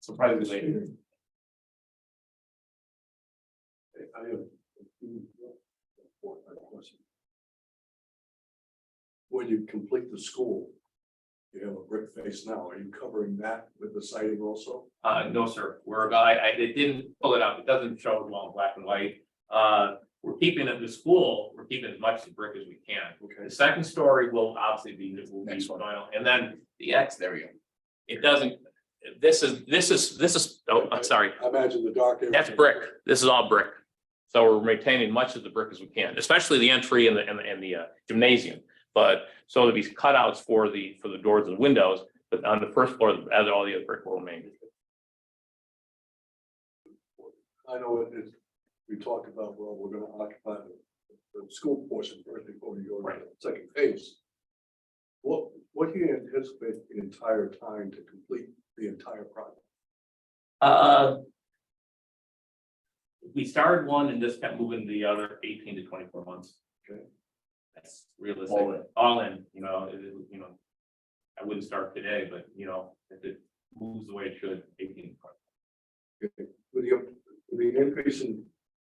S7: Surprisingly,
S3: I have one question. When you complete the school, you have a brick face now. Are you covering that with the siding also?
S4: No, sir. I didn't pull it up. It doesn't show it well in black and white. We're keeping it in the school. We're keeping as much of the brick as we can.
S3: Okay.
S4: The second story will obviously be
S7: Next one.
S4: vinyl, and then the X.
S7: there we go.
S4: It doesn't. This is. Oh, I'm sorry.
S3: I imagine the dark area.
S4: That's brick. This is all brick. So we're maintaining much of the brick as we can, especially the entry and the gymnasium. But so there'll be cutouts for the doors and windows, but on the first floor, as all the other brick will remain.
S3: I know it is, we talked about, well, we're gonna occupy the school portion first before we go to the second phase. What do you anticipate the entire time to complete the entire project?
S4: We started one and just kept moving the other 18 to 24 months.
S3: Okay.
S4: That's realistic. All in, I wouldn't start today, but if it moves the way it should, 18 to 20.
S3: Okay. With the increase in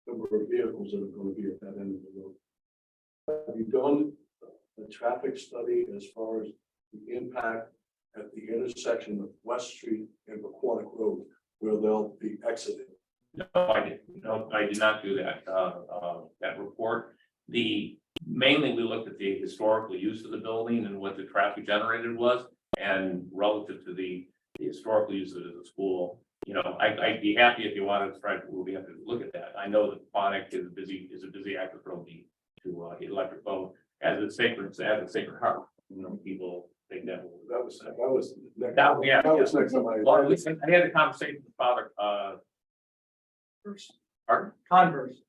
S3: number of vehicles that are going to be at that end of the road, have you done a traffic study as far as the impact at the intersection of West Street and McCormick Road, where they'll be exiting?
S4: No, I did not do that. That report. Mainly we looked at the historical use of the building and what the traffic generated was, and relative to the historical use of it as a school. I'd be happy if you wanted to try. We'll be happy to look at that. I know that Quonic is a busy active road to electric boat as a sacred heart. people think that.
S3: That was next.
S4: That, yeah.
S3: That was next on my.
S4: Well, listen, I had a conversation with Father, pardon?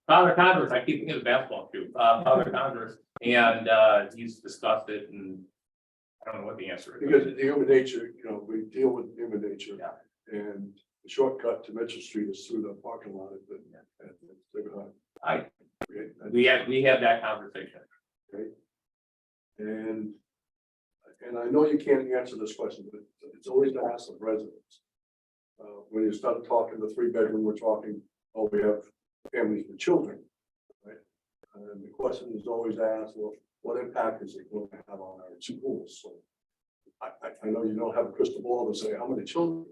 S4: Father Converse, I keep thinking of basketball too, Father Converse, and, he's discussed it, and I don't know what the answer is.
S3: Because the human nature, we deal with human nature.
S4: Yeah.
S3: And the shortcut to Mitchell Street is through the parking lot at the.
S4: We had that conversation.
S3: And I know you can't answer this question, but it's always asked of residents. When you start talking the 3-bedroom, we're talking, oh, we have families with children, right? And the question is always asked, well, what impact is it going to have on our schools? So I know you don't have a crystal ball to say how many children.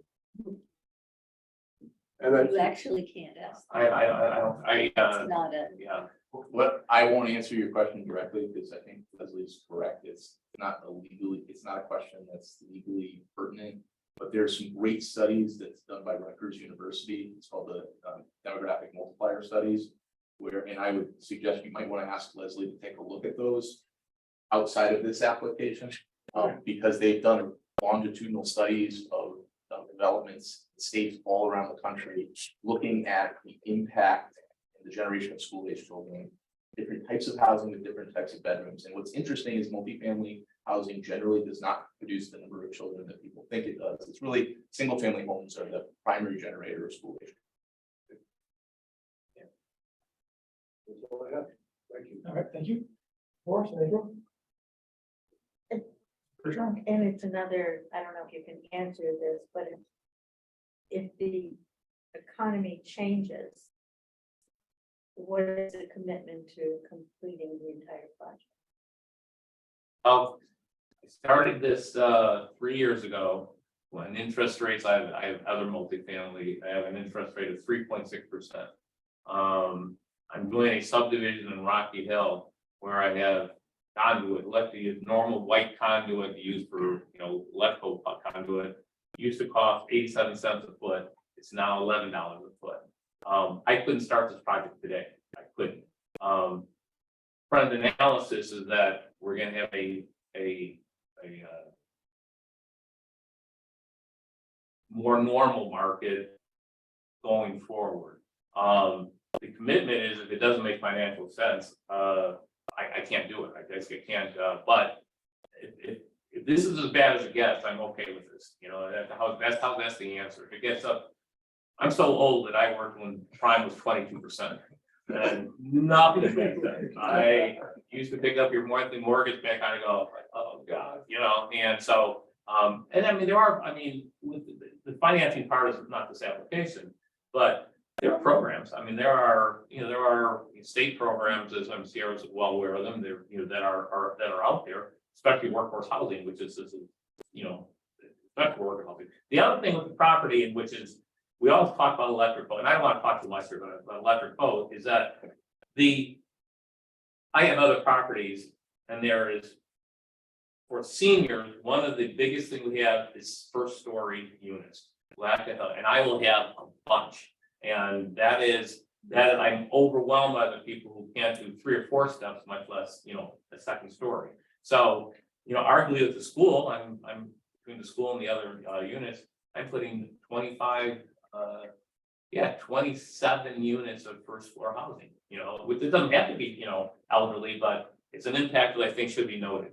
S3: And
S1: You
S3: then,
S1: actually can't ask.
S4: I
S1: It's not a,
S4: yeah,
S7: What, I won't answer your question directly, because I think Leslie's correct, it's not a question that's legally pertinent. But there's some great studies that's done by Rutgers University, it's called the demographic multiplier studies. And I would suggest you might want to ask Leslie to take a look at those outside of this application. Because they've done longitudinal studies of developments, in states all around the country, looking at the impact the generation of school-age children, different types of housing with different types of bedrooms. And what's interesting is multifamily housing generally does not produce the number of children that people think it does. It's really single-family homes are the primary generator of school-age.
S3: that's all I have. Thank you.
S2: All right, thank you. Horace, April?
S1: and it's another, I don't know if you can answer this, but if the economy changes, what is the commitment to completing the entire project?
S4: I started this 3 years ago when interest rates, I have other multifamily, I have an interest rate of 3.6%. I'm doing a subdivision in Rocky Hill where I have conduit, electric, normal white conduit used for, electrical conduit, used to cost 87 cents a foot. It's now $11 a foot. I couldn't start this project today. I couldn't. Front analysis is that we're going to have a more normal market going forward. The commitment is if it doesn't make financial sense, I can't do it. I guess I can't. But if this is as bad as it gets, I'm okay with this. That's the answer. If it gets up, I'm so old that I worked when prime was 22%. And nothing makes sense. I used to pick up your monthly mortgage back and go, oh God, and so, and I mean, with the financing part is not this application, but there are programs. I mean, there are state programs, as I'm sure is well aware of them, that are out there, especially workforce housing, which is, especially workforce housing. The other thing with the property, and which is, we always talk about electric boat, and I don't want to talk to Lester about electric boat, is that I have other properties, and there is, for seniors, one of the biggest things we have is first story units. And I will have a bunch, and that I'm overwhelmed by the people who can't do 3 or 4 steps, much less, a second story. So, arguably with the school, I'm between the school and the other units, I'm putting 27 units of first floor housing, which it doesn't have to be, elderly, but it's an impact that I think should be noted.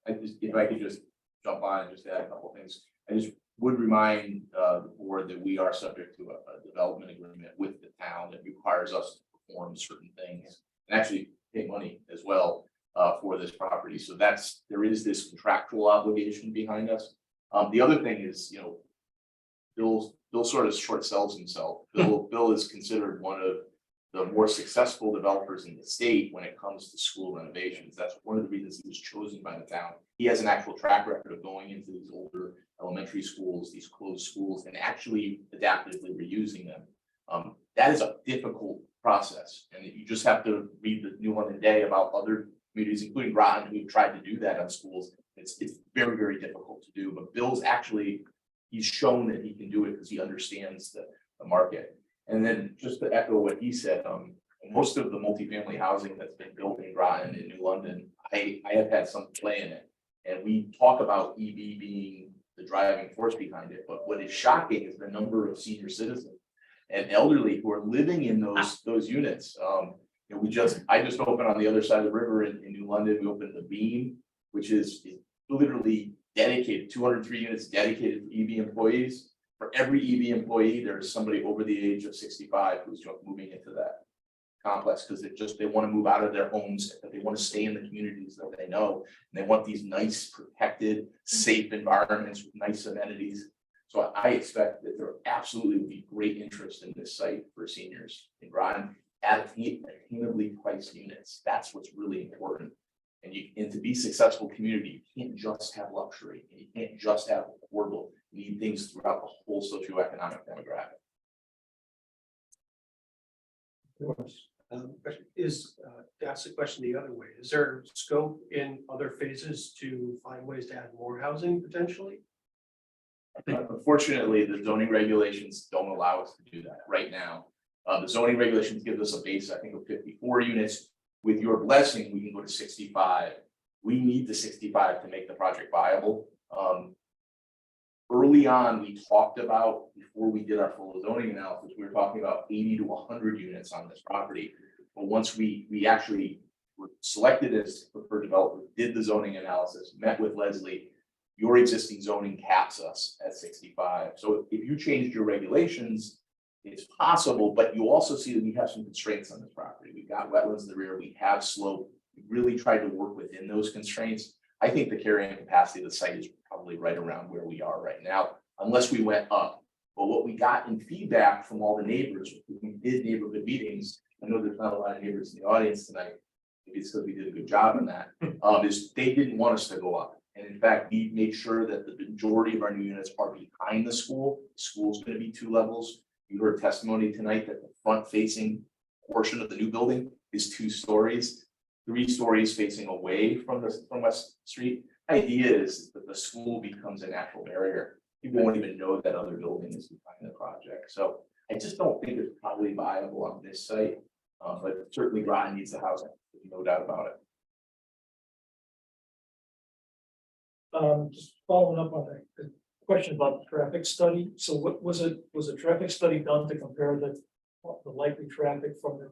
S7: If I could just jump on and just add a couple of things, I just would remind the board that we are subject to a development agreement with the town that requires us to perform certain things and actually pay money as well for this property. So there is this contractual obligation behind us. The other thing is, Bill sort of short sells himself. Bill is considered one of the more successful developers in the state when it comes to school renovations. That's one of the reasons he was chosen by the town. He has an actual track record of going into these older elementary schools, these closed schools, and actually adaptively reusing them. That is a difficult process, and you just have to read the New London Day about other communities, including Groton, who've tried to do that on schools. It's very, very difficult to do, but Bill's he's shown that he can do it because he understands the market. And then just to echo what he said, most of the multifamily housing that's been built in Groton in New London, I have had some play in it. And we talk about EV being the driving force behind it, but what is shocking is the number of senior citizens and elderly who are living in those units. You know, I just opened on the other side of the river in New London. We opened the Beam, which is literally dedicated, 203 units dedicated to EV employees. For every EV employee, there is somebody over the age of 65 who's moving into that complex because they want to move out of their homes, but they want to stay in the communities that they know. And they want these nice, protected, safe environments with nice amenities. So I expect that there absolutely will be great interest in this site for seniors in Groton at attainably priced units. That's what's really important. And to be a successful community, you can't just have luxury. You can't just have affordable. You need things throughout the whole socioeconomic demographic.
S8: To ask the question the other way, is there scope in other phases to find ways to add more housing potentially?
S7: Unfortunately, the zoning regulations don't allow us to do that right now. The zoning regulations give us a base, I think, of 54 units. With your blessing, we can go to 65. We need the 65 to make the project viable. Early on, we talked about, before we did our full zoning analysis, we were talking about 80 to 100 units on this property. But once we actually were selected as preferred developer, did the zoning analysis, met with Leslie, your existing zoning caps us at 65. So if you changed your regulations, it's possible, but you also see that we have some constraints on this property. We've got wetlands in the rear, we have slope. We really tried to work within those constraints. I think the carrying capacity of the site is probably right around where we are right now, unless we went up. But what we got in feedback from all the neighbors, we did neighborhood meetings. I know there's not a lot of neighbors in the audience tonight. Maybe it's because we did a good job on that. Is they didn't want us to go up. And in fact, we made sure that the majority of our new units are behind the school. The school's going to be 2 levels. You heard testimony tonight that the front facing portion of the new building is 2 stories, 3 stories facing away from West Street. Idea is that the school becomes a natural barrier. People won't even know that other building is behind the project. So I just don't think it's probably viable on this site. But certainly Groton needs the housing, no doubt about it.
S2: Just following up on the question about the traffic study. So what was a traffic study done to compare the likely traffic from the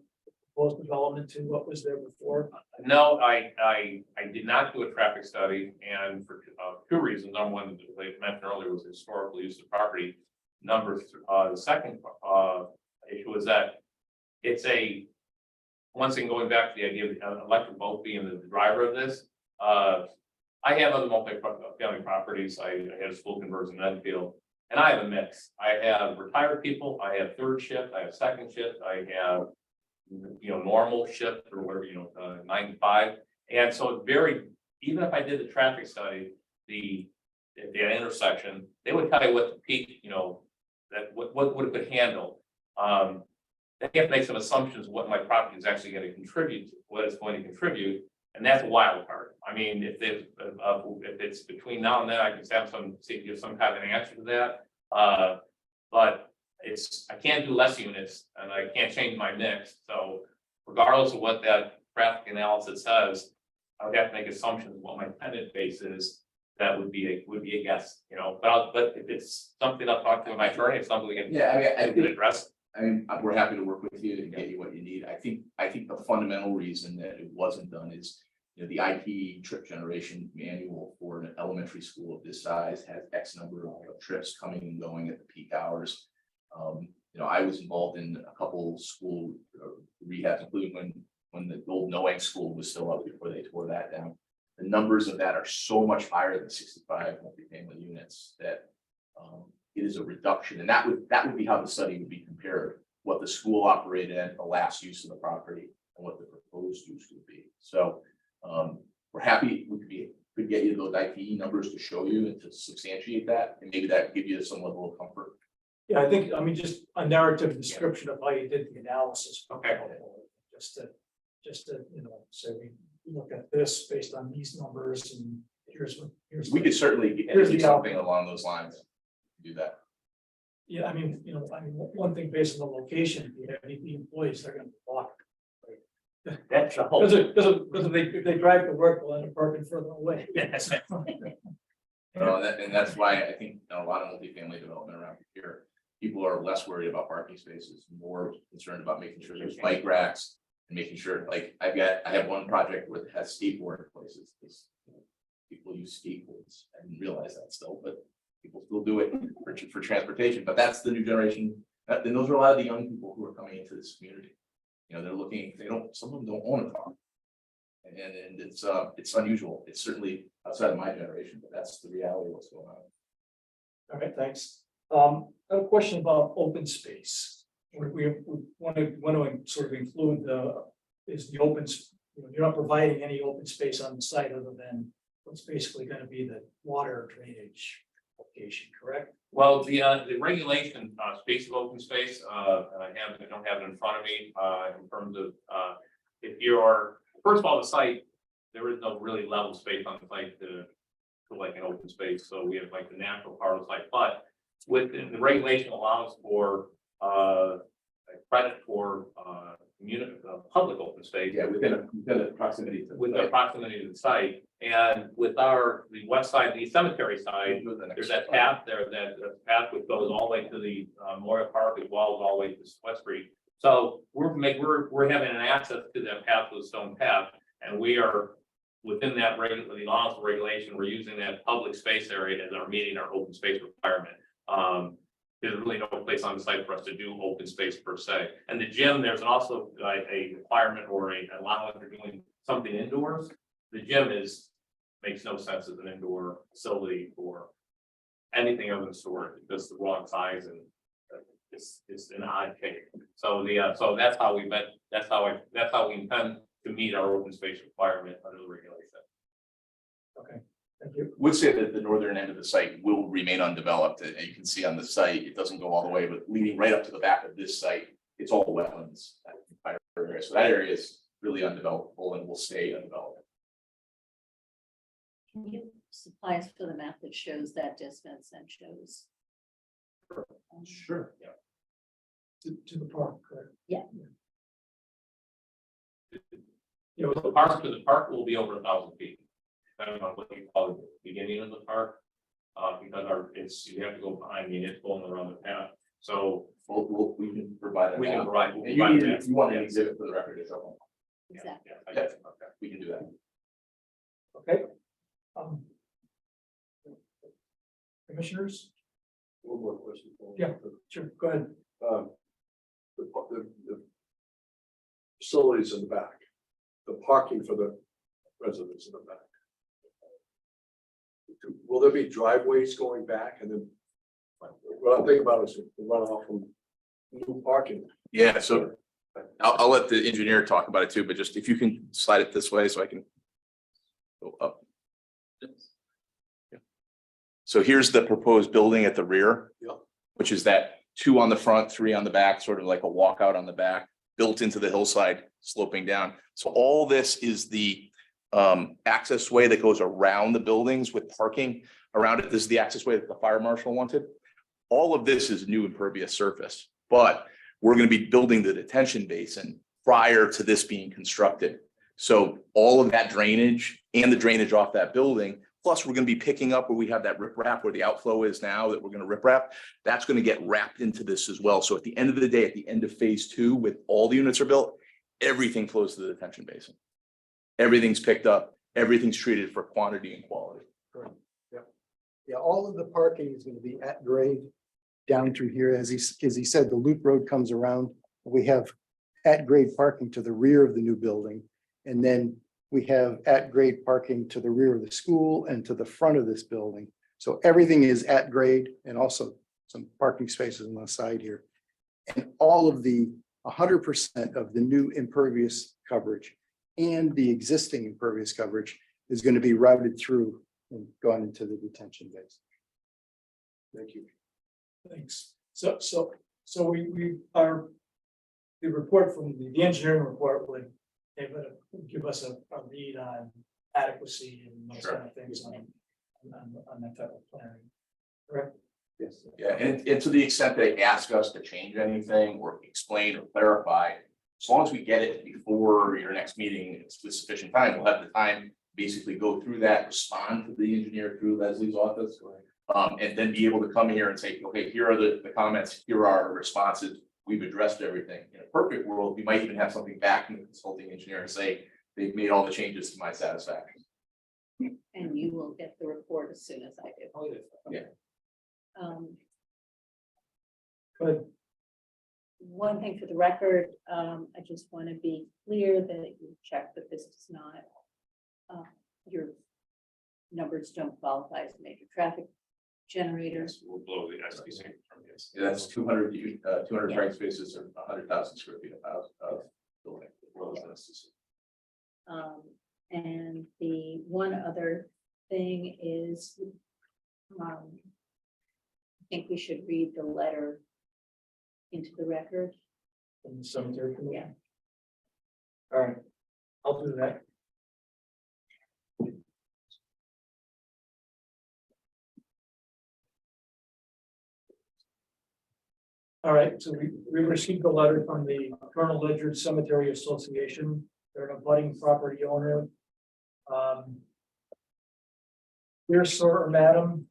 S2: proposed development to what was there before?
S4: No, I did not do a traffic study, and for 2 reasons. Number one, as I mentioned earlier, was historical use of the property. The second issue is that it's once again, going back to the idea of electric boat being the driver of this. I have other multi-family properties. I had a school conversion in Enfield, and I have a mix. I have retired people, I have 3rd shift, I have 2nd shift, I have, normal shift or whatever, 9 to 5. And so it varied. Even if I did the traffic study, at the intersection, they would tell you what the peak, that what it could handle. They have to make some assumptions what my property is actually going to contribute, what it's going to contribute. And that's a wild card. I mean, if it's between now and then, I can give some kind of an answer to that. But I can't do less units and I can't change my mix. So regardless of what that traffic analysis says, I would have to make assumptions of what my tenant base is. That would be a guess, but if it's something I'll talk to my attorney, it's something we can address.
S7: I mean, we're happy to work with you and get you what you need. I think the fundamental reason that it wasn't done is, the IT trip generation manual for an elementary school of this size has X number of trips coming and going at the peak hours. I was involved in a couple school rehabs, including when the old Noang school was still up before they tore that down. The numbers of that are so much higher than 65 multifamily units that it is a reduction, and that would be how the study would be compared, what the school operated at, the last use of the property, and what the proposed use would be. So we're happy we could get you those IPE numbers to show you and to substantiate that, and maybe that give you some level of comfort.
S2: Yeah, I mean, just a narrative description of how you did the analysis.
S4: Okay.
S2: Just to say we look at this based on these numbers and here's.
S7: We could certainly do something along those lines. Do that.
S2: Yeah, I mean, one thing based on the location, if you have any employees, they're gonna block. Right?
S4: That's the whole.
S2: Because if they drive to work, they'll end up parking further away.
S7: And that's why I think a lot of multifamily development around here, people are less worried about parking spaces, more concerned about making sure there's bike racks. And making sure, like, I have one project where it has skateboard places, because people use skateboards. I didn't realize that still, but people still do it for transportation, but that's the new generation. And those are a lot of the young people who are coming into this community. You know, they're looking, some of them don't own a car. And it's unusual. It's certainly outside of my generation, but that's the reality of what's going on.
S2: All right, thanks. I have a question about open space. We want to sort of include the open, you're not providing any open space on the site other than what's basically going to be the water drainage location, correct?
S4: Well, the regulation, space of open space, and I don't have it in front of me, in terms of, if you're, first of all, the site, there is no really level space on the site to like an open space, so we have like the natural part of the site, but within the regulation allows for, credit for, public open space.
S7: Yeah, within a proximity to.
S4: With the proximity to the site, and with the west side, the cemetery side, there's that path there, that path which goes all the way to the Memorial Park as well as all the way to West Street. So we're having an access to that path with a stone path, and we are within that the laws of regulation. We're using that public space area as our meeting our open space requirement. There's really no place on the site for us to do open space per se. And the gym, there's also a requirement or a allowance for doing something indoors. The gym makes no sense as an indoor facility for anything other than storage. It's the wrong size and it's an odd shape. So so that's how we met. That's how we intend to meet our open space requirement under the regulation.
S2: Okay, thank you.
S7: Would say that the northern end of the site will remain undeveloped. And you can see on the site, it doesn't go all the way, but leading right up to the back of this site, it's all wetlands. That entire area. So that area is really undevelopable and will stay undeveloped.
S9: Can you supply us with a map that shows that distance and shows?
S7: Sure. Yeah.
S2: To the park, correct?
S9: Yeah.
S4: You know, the park will be over 1,000 feet. Depending on what you call the beginning of the park, because you have to go behind me, it's going around the path. So
S7: We can provide that.
S4: we can
S7: now.
S4: provide.
S7: And you want an exhibit for the record, it's open.
S9: Exactly.
S4: Yeah, I guess, okay.
S7: We can do that.
S2: Okay. Commissioners?
S3: One more question.
S2: Yeah. Sure, go ahead.
S3: The facilities in the back, the parking for the residents in the back. Will there be driveways going back and then? What I'm thinking about is the runoff from new parking.
S7: Yeah, so I'll let the engineer talk about it too, but just if you can slide it this way so I can go up. Yeah. So here's the proposed building at the rear.
S3: Yeah.
S7: Which is that 2 on the front, 3 on the back, sort of like a walkout on the back, built into the hillside, sloping down. So all this is the access way that goes around the buildings with parking around it. This is the access way that the fire marshal wanted. All of this is new impervious surface, but we're going to be building the detention basin prior to this being constructed. So all of that drainage and the drainage off that building, plus we're going to be picking up where we have that riprap where the outflow is now that we're going to riprap, that's going to get wrapped into this as well. So at the end of the day, at the end of phase 2, with all the units are built, everything flows to the detention basin. Everything's picked up, everything's treated for quantity and quality.
S5: Correct. Yeah. Yeah, all of the parking is going to be at grade down through here. As he said, the loop road comes around. We have at grade parking to the rear of the new building. And then we have at grade parking to the rear of the school and to the front of this building. So everything is at grade and also some parking spaces on the side here. And all of the 100% of the new impervious coverage and the existing impervious coverage is going to be routed through and gone into the detention base.
S3: Thank you.
S2: Thanks. So we are, the report from the engineering report would give us a read on adequacy and those kind of things on that type of planning. Correct?
S5: Yes.
S7: Yeah, and to the extent they ask us to change anything or explain or clarify, as long as we get it before your next meeting, it's with sufficient time, we'll have the time, basically go through that, respond to the engineer through Leslie's office. And then be able to come here and say, okay, here are the comments, here are our responses, we've addressed everything. In a perfect world, we might even have something back from the consulting engineer and say, they've made all the changes to my satisfaction.
S9: And you will get the report as soon as I do.
S2: Oh, yeah. Good.
S9: One thing for the record, I just want to be clear that you check that this does not, your numbers don't qualify as a major traffic generator.
S4: Yes, we'll blow the SDC from this.
S7: Yeah, that's 200 parking spaces or 100,000 square feet of building.
S9: And the one other thing is, I think we should read the letter into the record.
S2: From the cemetery committee?
S9: Yeah.
S2: All right, I'll do that. All right, so we received a letter from the Colonel Ledger Cemetery Association. They're an abutting property owner. Dear sir or madam,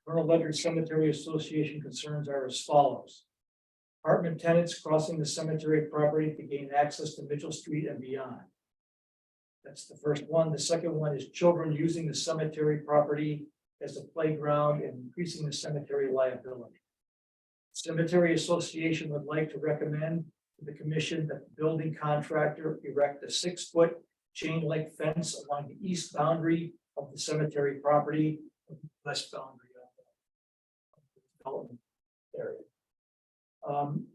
S2: Colonel Ledger Cemetery Association concerns are as follows. Apartment tenants crossing the cemetery property to gain access to Mitchell Street and beyond. That's the first one. The second one is children using the cemetery property as a playground and increasing the cemetery liability. Cemetery Association would like to recommend to the commission that the building contractor erect a 6-foot chain link fence along the east boundary of the cemetery property, west boundary of the development area.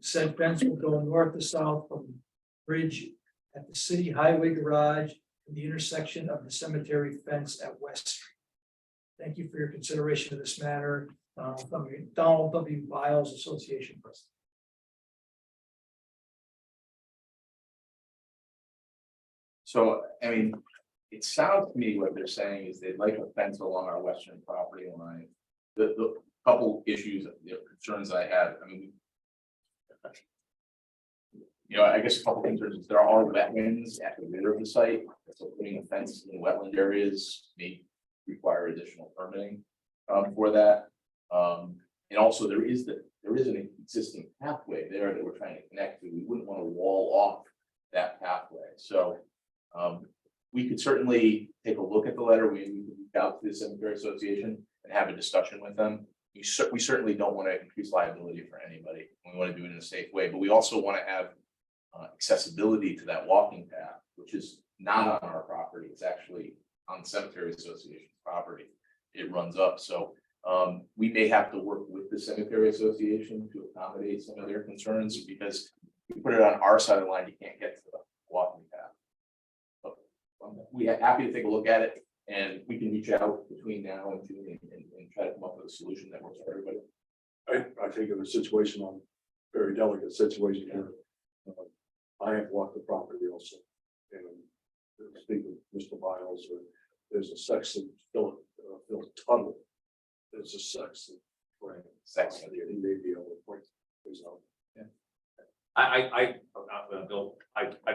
S2: Said fence will go north to south from the bridge at the city highway garage and the intersection of the cemetery fence at West Street. Thank you for your consideration of this matter. Donald W. Biles, Association President.
S7: So, I mean, it sounds to me what they're saying is they'd like a fence along our western property line. The couple issues, concerns I had, I mean, I guess a couple concerns is there are wetlands at the rear of the site, so putting a fence in wetland areas may require additional permitting for that. And also there is an existing pathway there that we're trying to connect to. We wouldn't want to wall off that pathway. So we could certainly take a look at the letter. We reach out to the Cemetery Association and have a discussion with them. We certainly don't want to increase liability for anybody. We want to do it in a safe way, but we also want to have accessibility to that walking path, which is not on our property. It's actually on the Cemetery Association's property. It runs up. So we may have to work with the Cemetery Association to accommodate some of their concerns, because if you put it on our side of the line, you can't get to the walking path. But we're happy to take a look at it, and we can reach out between now and June and try to come up with a solution that works for everybody.
S3: I think of a situation on very delicate situation here. I have walked the property also, and speaking with Mr. Biles, there's a section Phil Tuttle. There's a section, right?
S7: Section.
S3: He may be able to point things out.
S4: I've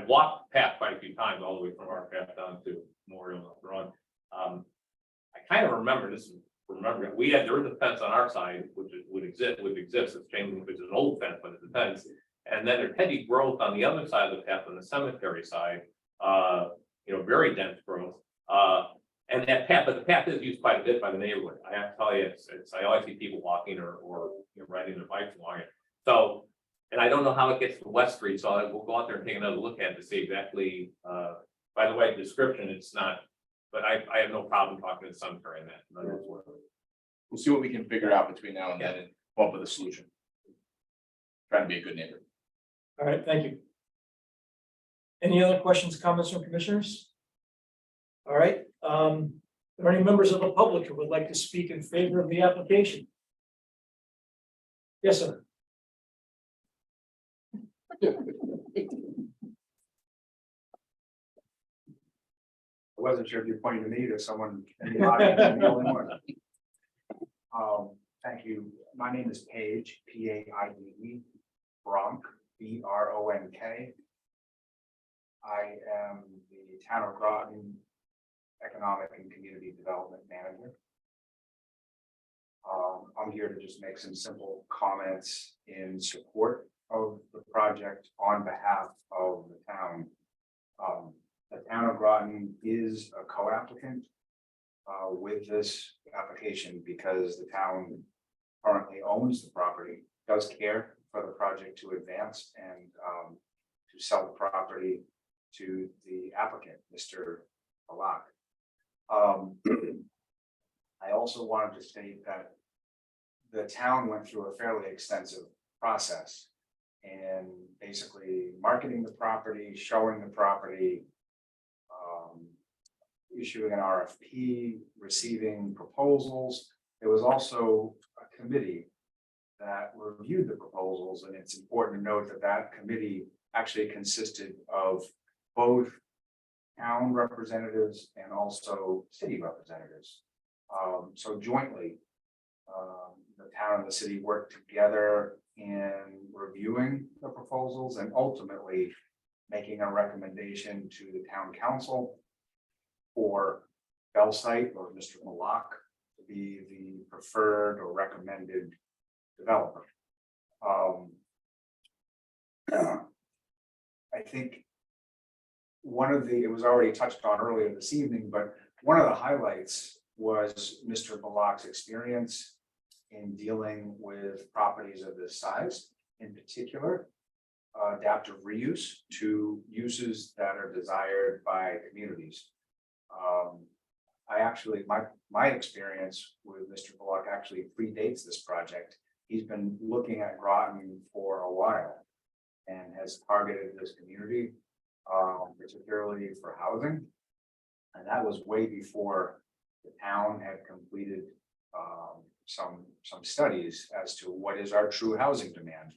S4: walked the path quite a few times, all the way from our path down to Memorial Run. I kind of remember this. There was a fence on our side, which would exist, it's changing, which is an old fence, but it's a fence. And then there's heavy growth on the other side of the path, on the cemetery side, very dense growth. And that path, but the path is used quite a bit by the neighborhood. I have to tell you, I always see people walking or riding their bikes along it. So, and I don't know how it gets to West Street, so we'll go out there and take another look at it to see exactly, by the way, the description, it's not, but I have no problem talking to the cemetery in that.
S7: We'll see what we can figure out between now and then and come up with a solution. Trying to be a good neighbor.
S2: All right, thank you. Any other questions, comments from commissioners? All right, are there any members of the public who would like to speak in favor of the application? Yes, sir.
S10: I wasn't sure if you're pointing to me or someone in the audience. I'm the only one. Thank you. My name is Paige, Paide, Bronk, Bronk. I am the Town of Groton Economic and Community Development Manager. I'm here to just make some simple comments in support of the project on behalf of the town. The Town of Groton is a co-applicant with this application because the town currently owns the property, does care for the project to advance and to sell the property to the applicant, Mr. Balak. I also wanted to state that the town went through a fairly extensive process in basically marketing the property, showing the property, issuing an RFP, receiving proposals. There was also a committee that reviewed the proposals, and it's important to note that that committee actually consisted of both town representatives and also city representatives. So jointly, the town and the city worked together in reviewing the proposals and ultimately making a recommendation to the town council for Bellsite or Mr. Malak to be the preferred or recommended developer. I think it was already touched on earlier this evening, but one of the highlights was Mr. Balak's experience in dealing with properties of this size, in particular, adaptive reuse to uses that are desired by communities. My experience with Mr. Balak actually predates this project. He's been looking at Groton for a while and has targeted this community, particularly for housing. And that was way before the town had completed some studies as to what is our true housing demand.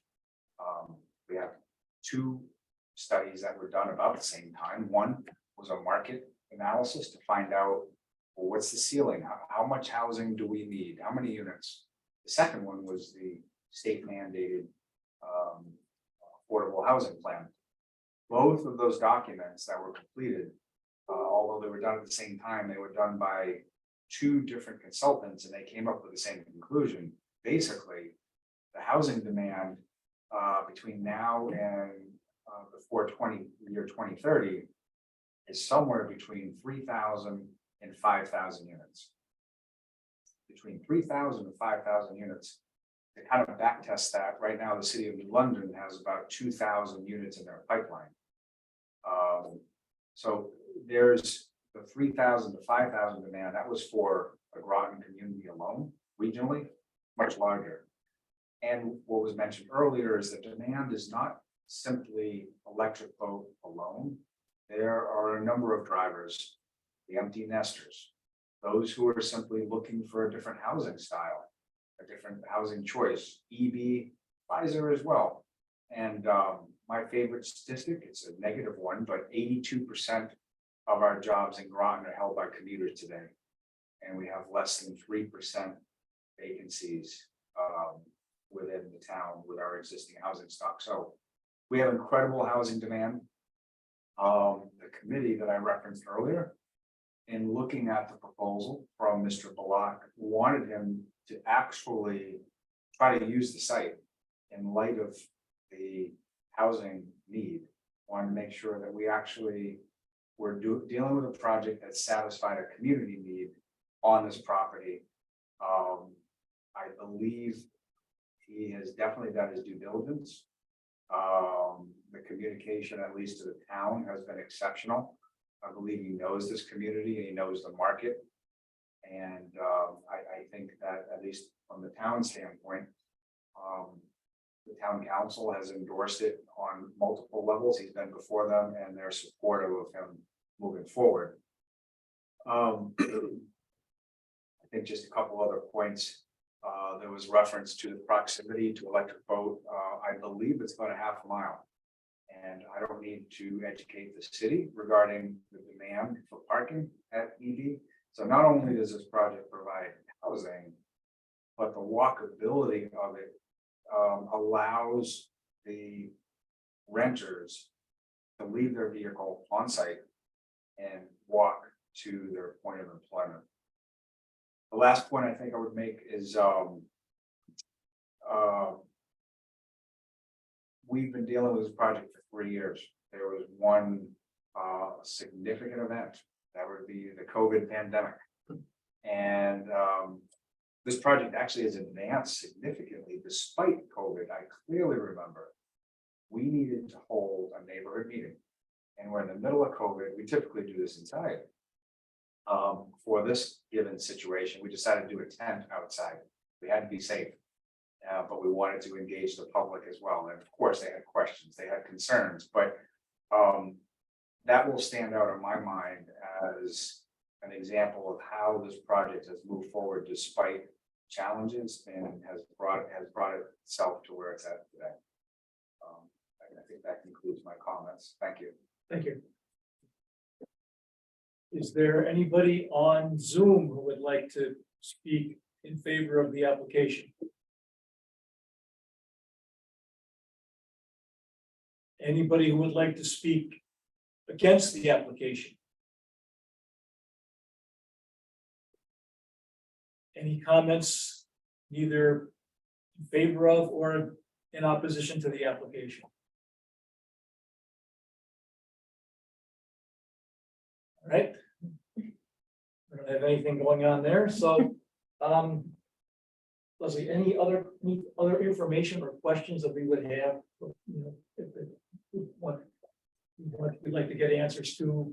S10: We have two studies that were done about the same time. One was a market analysis to find out, well, what's the ceiling? How much housing do we need? How many units? The second one was the state mandated affordable housing plan. Both of those documents that were completed, although they were done at the same time, they were done by two different consultants and they came up with the same conclusion. Basically, the housing demand between now and before year 2030 is somewhere between 3,000 and 5,000 units. Between 3,000 and 5,000 units. To kind of back test that, right now the city of New London has about 2,000 units in their pipeline. So there's the 3,000 to 5,000 demand. That was for a Groton community alone, regionally, much larger. And what was mentioned earlier is that demand is not simply electric boat alone. There are a number of drivers, the empty nesters, those who are simply looking for a different housing style, a different housing choice, EB, Pfizer as well. And my favorite statistic, it's a negative one, but 82% of our jobs in Groton are held by commuters today. And we have less than 3% vacancies within the town with our existing housing stock. So we have incredible housing demand. The committee that I referenced earlier, in looking at the proposal from Mr. Balak, wanted him to actually try to use the site in light of the housing need. Wanted to make sure that we actually were dealing with a project that satisfied a community need on this property. I believe he has definitely done his due diligence. The communication, at least to the town, has been exceptional. I believe he knows this community and he knows the market. And I think that, at least from the town standpoint, the town council has endorsed it on multiple levels. He's been before them and they're supportive of him moving forward. I think just a couple other points. There was reference to the proximity to electric boat. I believe it's about a half a mile. And I don't need to educate the city regarding the demand for parking at EV. So not only does this project provide housing, but the walkability of it allows the renters to leave their vehicle on site and walk to their point of employment. The last point I think I would make is, we've been dealing with this project for 3 years. There was one significant event, that would be the COVID pandemic. And this project actually has advanced significantly despite COVID. I clearly remember we needed to hold a neighborhood meeting. And we're in the middle of COVID. We typically do this inside. For this given situation, we decided to do a tent outside. We had to be safe. But we wanted to engage the public as well. And of course, they had questions, they had concerns, but that will stand out in my mind as an example of how this project has moved forward despite challenges and has brought itself to where it's at today. I think that concludes my comments. Thank you.
S2: Thank you. Is there anybody on Zoom who would like to speak in favor of the application? Anybody who would like to speak against the application? Any comments, either in favor of or in opposition to the application? All right. I don't have anything going on there, so, Leslie, any other information or questions that we would have, you know, we'd like to get answers to.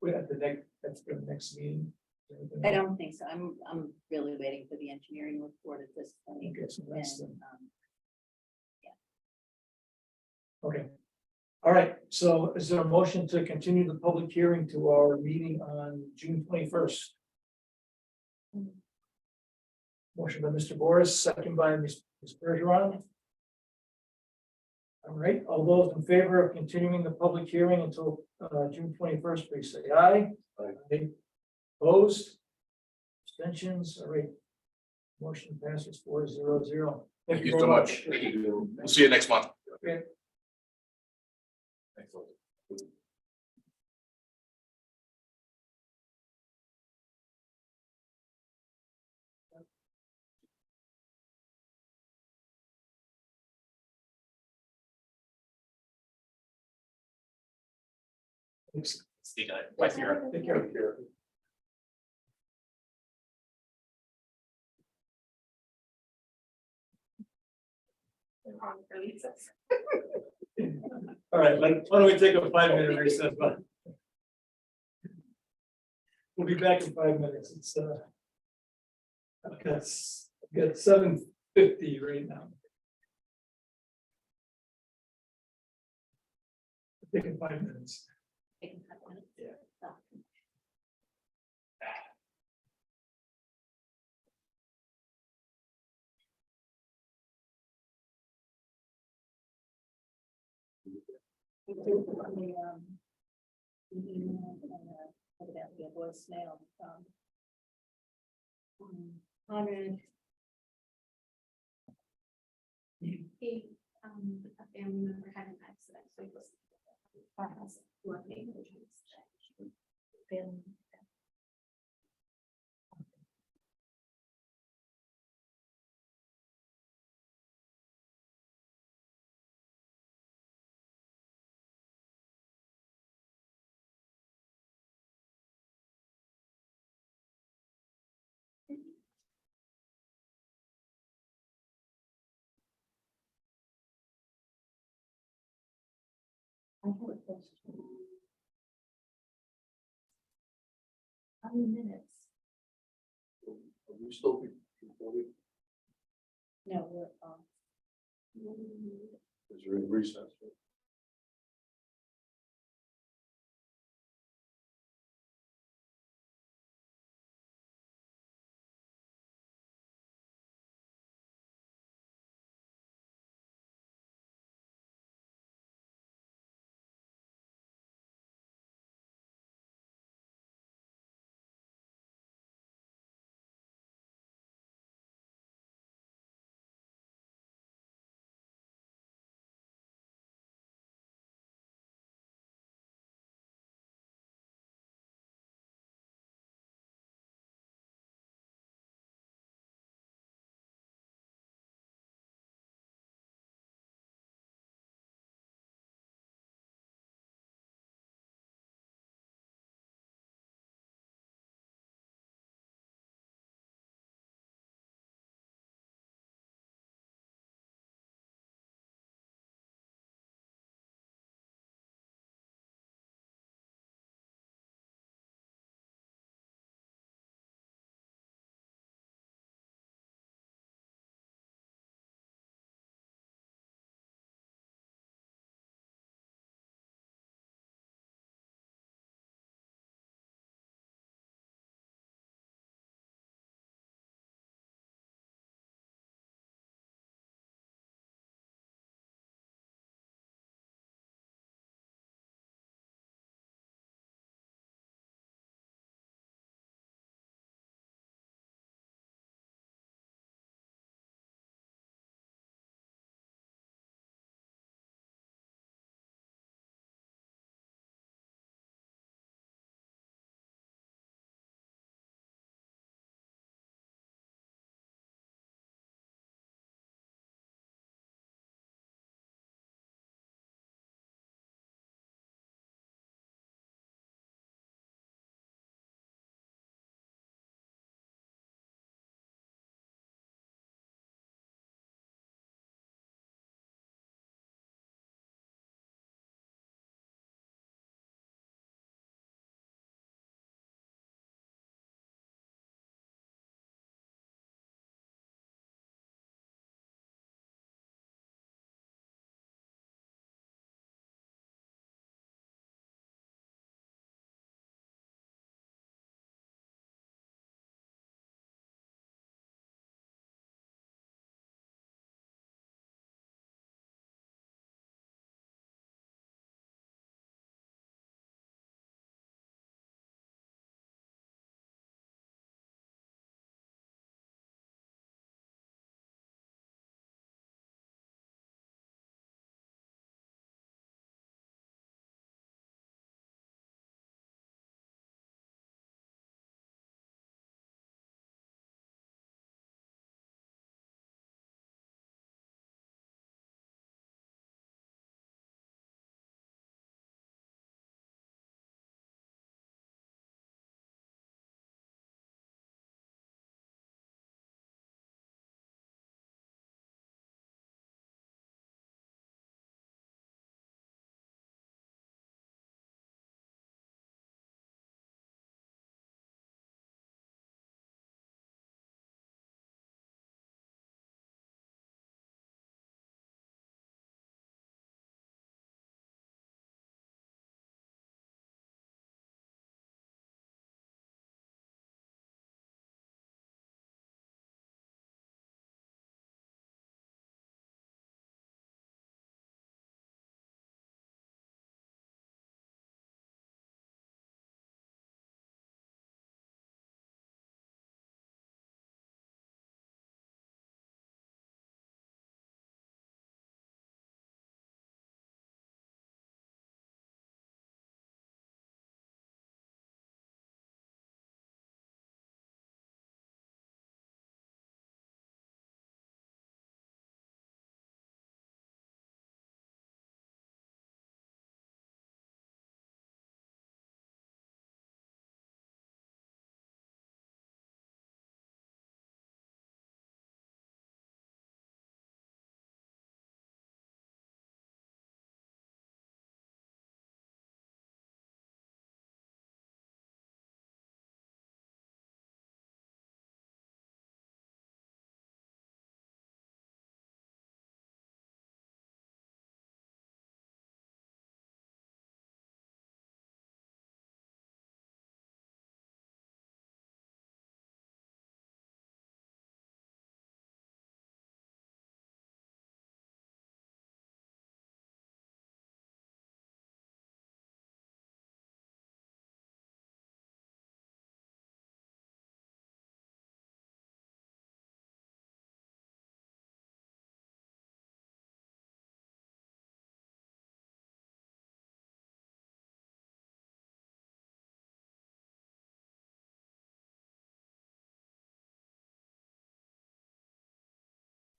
S2: We're at that's the next meeting.
S9: I don't think so. I'm really waiting for the engineering report at this point.
S2: Okay, so that's
S9: And,
S2: Okay. All right, so is there a motion to continue the public hearing to our meeting on June 21st? Motion by Mr. Boris, second by Ms. Bergeron. All right, all those in favor of continuing the public hearing until June 21st, please say aye.
S3: Aye.
S2: Opposed? Abstentions? All right. Motion passes 4-0-0.
S7: Thank you so much. Thank you. We'll see you next month.
S2: Okay.
S3: Excellent.
S4: Steve, vice chair.
S2: Take care. All right, why don't we take a 5-minute recess, but we'll be back in 5 minutes. It's we got 7:50 right now. Taking 5 minutes.
S9: taking 5 minutes.
S2: Yeah.
S9: Oh. Evidently a voicemail from Conrad.
S6: He, a family member had an accident, so he was working.
S1: Family. I have a question. How many minutes?
S3: Are we still recording?
S9: No, we're
S3: Is there any recess?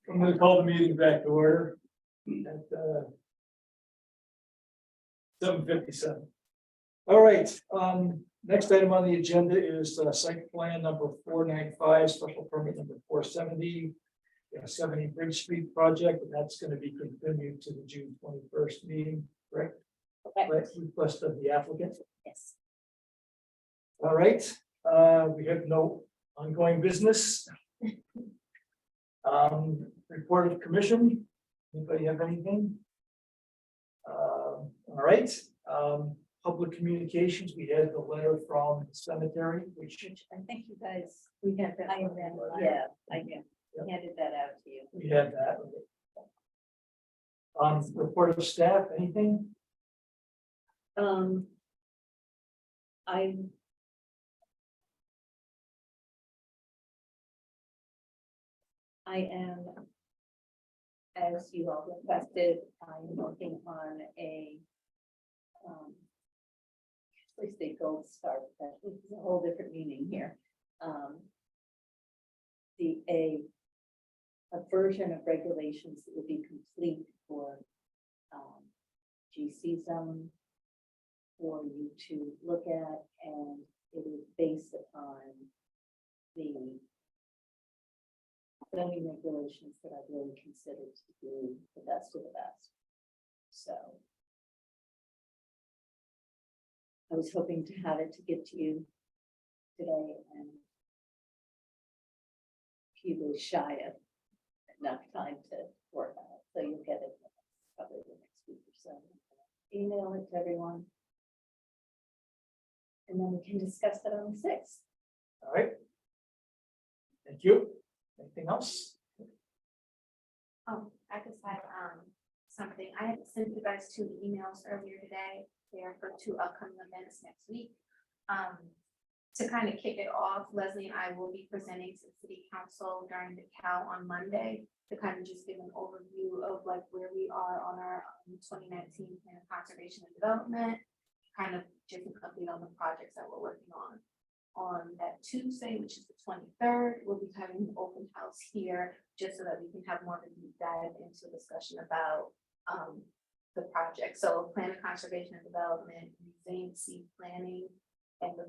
S2: I'm gonna call the meeting back to order at 7:57. All right, next item on the agenda is site plan number 495, special permit number 470. 70 Bridge Street project, and that's gonna be continued to the June 21st meeting, correct?
S9: Okay.
S2: Request of the applicant.
S9: Yes.
S2: All right, we have no ongoing business. Report of commission, anybody have anything? All right, public communications, we had the letter from the cemetery, which
S9: I think you guys,
S1: We have that.
S9: I handed that out to you.
S2: we had that. Report of staff, anything?
S9: I. I am, as you all requested, I'm working on a, actually say gold star, but it's a whole different meaning here. A version of regulations that would be complete for, GC zone for you to look at, and it is based upon the zoning regulations that I've really considered to be the best of the best. So I was hoping to have it to give to you today, and he was shy of enough time to work on it, so you'll get it probably the next week or so. Email it to everyone. And then we can discuss it on the 6th.
S2: All right. Thank you. Anything else?
S6: I just had, something, I had sent you guys 2 emails earlier today, they are for 2 upcoming events next week. To kind of kick it off, Leslie and I will be presenting to City Council during the CAL on Monday to kind of just give an overview of like where we are on our 2019 plan of conservation and development, kind of just an update on the projects that we're working on. On that Tuesday, which is the 23rd, we'll be having an open house here just so that we can have more of a deep dive into discussion about the project. So plan of conservation and development, resiliency planning, and the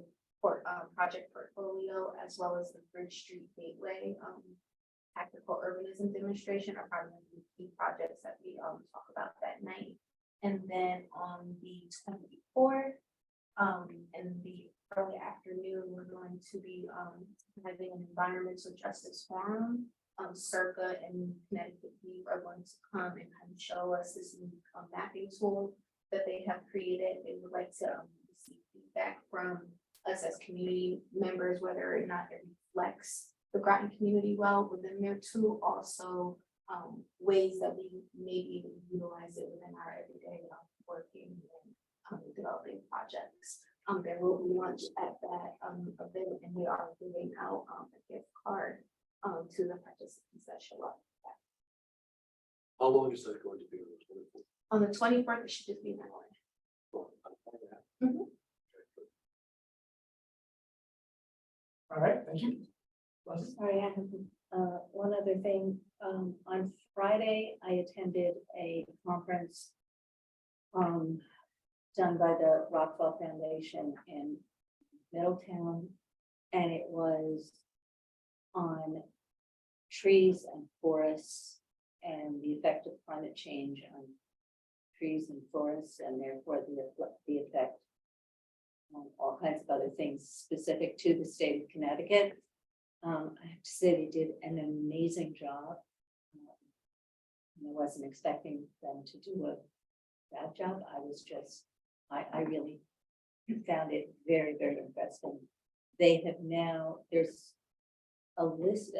S6: project portfolio, as well as the Bridge Street Gateway tactical urbanism demonstration are probably the key projects that we talk about that night. And then on the 24th, in the early afternoon, we're going to be having an environmental justice forum. Circa and Connecticut Weave are going to come and kind of show us this new mapping tool that they have created. They would like to receive feedback from us as community members, whether or not it reflects the Groton community well within there too. Also, ways that we may even utilize it within our everyday working and developing projects. There will be lunch at that event, and we are giving out a gift card to the participants that show up.
S3: How long is that going to be?
S6: On the 24th, it should just be an hour.
S2: All right, thank you.
S9: Sorry, I have one other thing. On Friday, I attended a conference done by the Rockwell Foundation in Middletown, and it was on trees and forests and the effect of climate change on trees and forests, and therefore the effect on all kinds of other things specific to the state of Connecticut. I have to say they did an amazing job. I wasn't expecting them to do a bad job. I really found it very, very interesting. They have now, there's a list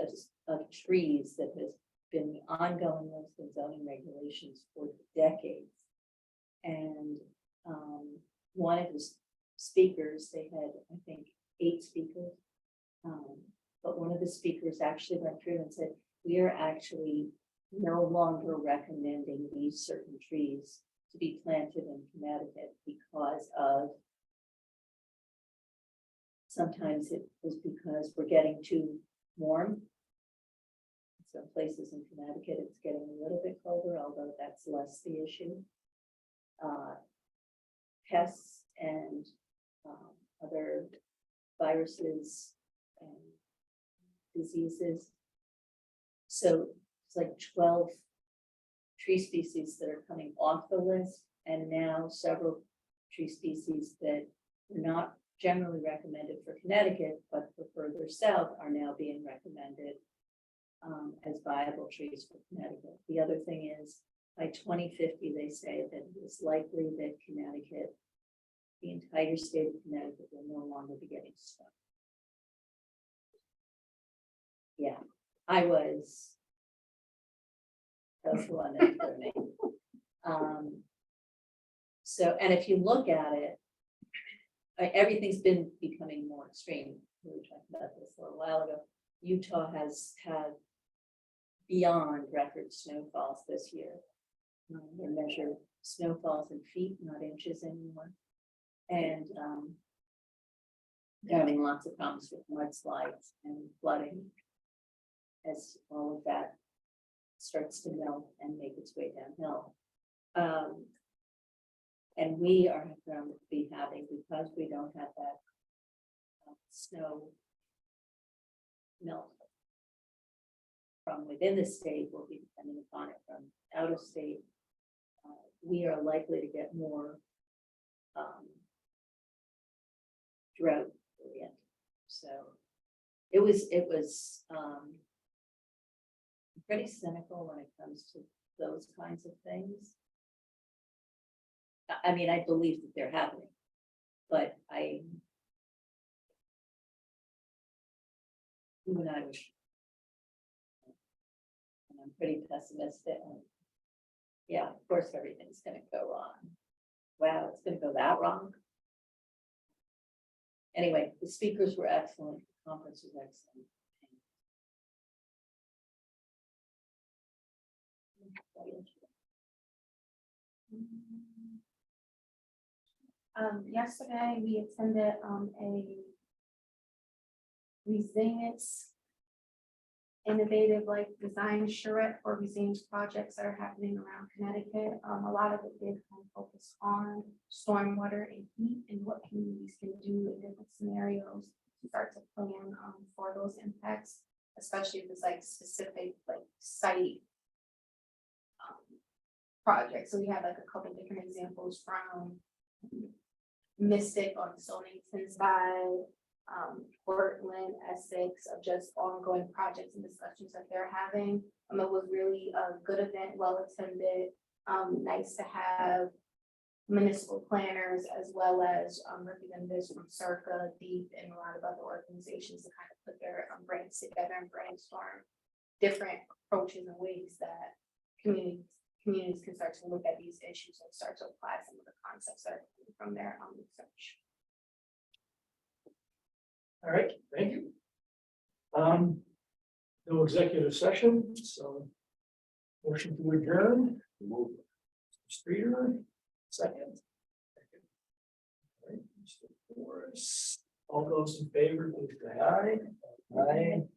S9: of trees that has been the ongoing list of zoning regulations for decades. And one of the speakers, they had, I think, 8 speakers. But one of the speakers actually went through and said, we are actually no longer recommending these certain trees to be planted in Connecticut because of, sometimes it was because we're getting too warm. some places in Connecticut, it's getting a little bit colder, although that's less the issue. Pests and other viruses and diseases. So it's like 12 tree species that are coming off the list, and now several tree species that are not generally recommended for Connecticut, but for further south are now being recommended as viable trees for Connecticut. The other thing is, by 2050, they say that it is likely that Connecticut, the entire state of Connecticut, will no longer be getting snow. Yeah, that was the one that for me. So, and if you look at it, everything's been becoming more extreme. We were talking about this a little while ago. Utah has had beyond record snowfalls this year. They measure snowfalls in feet, not inches anymore. And they're having lots of problems with mudslides and flooding as all of that starts to melt and make its way downhill. And we are going to be having, because we don't have that snow melt from within the state, we'll be depending upon it from out of state. We are likely to get more drought oriented. So it was pretty cynical when it comes to those kinds of things. I mean, I believe that they're happening, but even I was, and I'm pretty pessimistic. And yeah, of course, everything's going to go wrong. Wow, it's going to go that wrong. Anyway, the speakers were excellent. The conference was excellent.
S6: Yesterday we attended a resilience innovative like design charrette for resilience projects that are happening around Connecticut. A lot of it did kind of focus on stormwater and heat and what communities can do in different scenarios to start to plan for those impacts, especially if it's like specific like site projects. So we had like a couple different examples from Mystic on Stonington side, Portland, Essex, of just ongoing projects and discussions that they're having. It was really a good event, well attended. Nice to have municipal planners as well as representatives from Circa, Deep, and a lot of other organizations to kind of put their brains together and brainstorm different approaches and ways that communities can start to look at these issues and start to apply some of the concepts that are coming from their research.
S2: All right, thank you. No executive session, so motion to adjourn. Streeter, second. All right, Mr. Forrest. All those in favor, please say aye. Aye.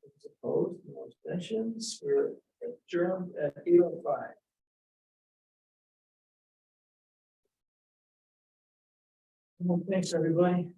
S2: Those opposed, no abstentions. We're adjourned at 8:05. Well, thanks, everybody.